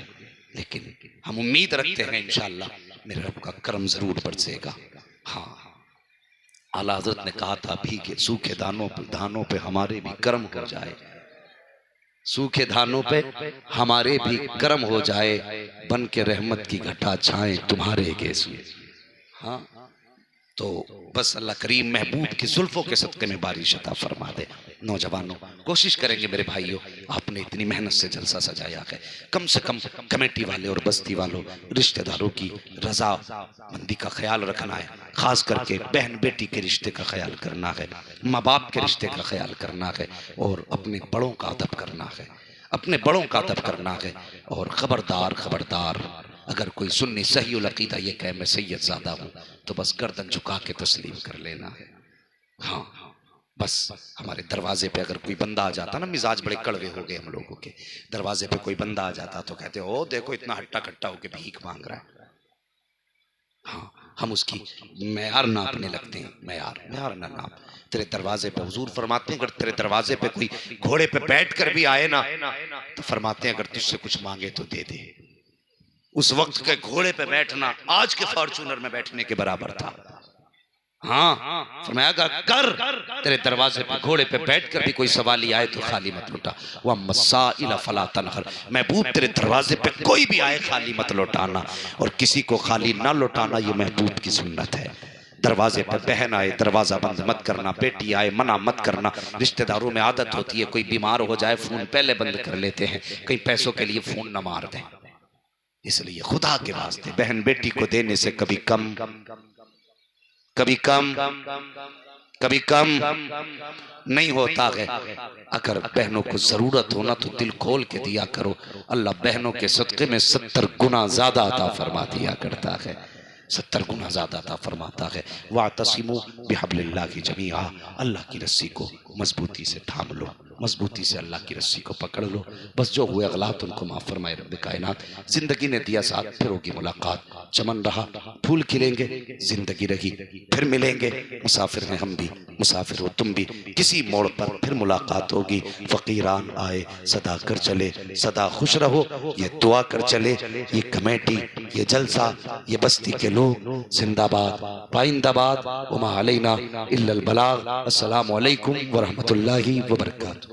लेकिन हम उम्मीद रखते हैं इंशाअल्लाह मेरे रब का करम जरूर बरसेगा। हाँ आला हज़रत ने कहा था भीगे सूखे धानों पे हमारे भी कर्म हो जाए, सूखे धानों पे हमारे भी कर्म हो जाए, बन के रहमत की घटा छाए तुम्हारे गेसू। हाँ तो बस अल्लाह करीम महबूब की जुल्फों के सदके में बारिश अता फरमा दे। नौजवानों कोशिश करेंगे मेरे भाइयों, आपने इतनी मेहनत से जलसा सजाया है, कम से कम कमेटी वाले और बस्ती वालों रिश्तेदारों की रजा मंदी का ख्याल रखना है, खास करके बहन बेटी के रिश्ते का ख्याल करना है, माँ बाप के रिश्ते का ख्याल करना है, और अपने बड़ों का अदब करना है, अपने बड़ों का अदब करना है। और खबरदार खबरदार अगर कोई सुन्नी सही उल अकीदा ये कहे मैं सैयद ज़्यादा हूँ तो बस गर्दन झुका के तस्लीम कर लेना है। हाँ बस हमारे दरवाजे पे अगर कोई बंदा आ जाता ना, मिजाज बड़े कड़वे हो गए हम लोगों के, दरवाजे पे कोई बंदा आ जाता तो कहते ओ देखो इतना हट्टा कट्टा होके भीख मांग रहा है। हाँ हम उसकी मैयार नापने लगते हैं, मैयार ना नाप। तेरे दरवाजे पे हुजूर फरमाते हैं अगर तेरे दरवाजे पे कोई घोड़े पे बैठ कर भी आए ना तो फरमाते हैं अगर तुझसे कुछ मांगे तो दे दे। उस वक्त के घोड़े पे बैठना आज के फॉर्चूनर में बैठने के बराबर था। हाँ फरमाया कर तेरे दरवाजे पे घोड़े पे बैठकर भी कोई सवाली आए तो खाली मत लौटा। वह मस्साइल फला तनहर, महबूब तेरे दरवाजे पे कोई भी आए खाली मत लौटाना, और किसी को खाली ना लौटाना ये महबूब की सुन्नत है। दरवाजे पर बहन आए दरवाजा बंद मत करना, बेटी आए मना मत करना। रिश्तेदारों में आदत होती है कोई बीमार हो जाए फोन पहले बंद कर लेते हैं, कहीं पैसों के लिए फोन न मार दें। इसलिए खुदा के वास्ते बहन बेटी को देने से कभी कम नहीं होता है। अगर बहनों को जरूरत हो ना तो दिल खोल के दिया करो, अल्लाह बहनों के सदक़े में 70 गुना ज्यादा अता फरमा दिया करता है, 70 गुना ज्यादा अता फरमाता है। वातसिमू बिहब्लिल्लाहि जमीआ, अल्लाह की रस्सी को मजबूती से थाम लो, मजबूती से अल्लाह की रस्सी को पकड़ लो। बस जो हुए अगलात उनको माफ फरमाए रब्बे कायनात। जिंदगी ने दिया साथ, फिर होगी मुलाकात, चमन रहा फूल खिलेंगे, जिंदगी रही फिर मिलेंगे। मुसाफिर हैं हम भी, मुसाफिर हो तुम भी, किसी मोड़ पर फिर मुलाकात होगी। फकीरान आए सदा कर चले, सदा खुश रहो ये दुआ कर चले। ये कमेटी, ये जलसा, ये बस्ती के लोग जिंदाबाद पाइंदाबाद। वमा अलैना इल्लल बलाग। अस्सलामु अलैकुम व रहमतुल्लाहि व बरकातुहू।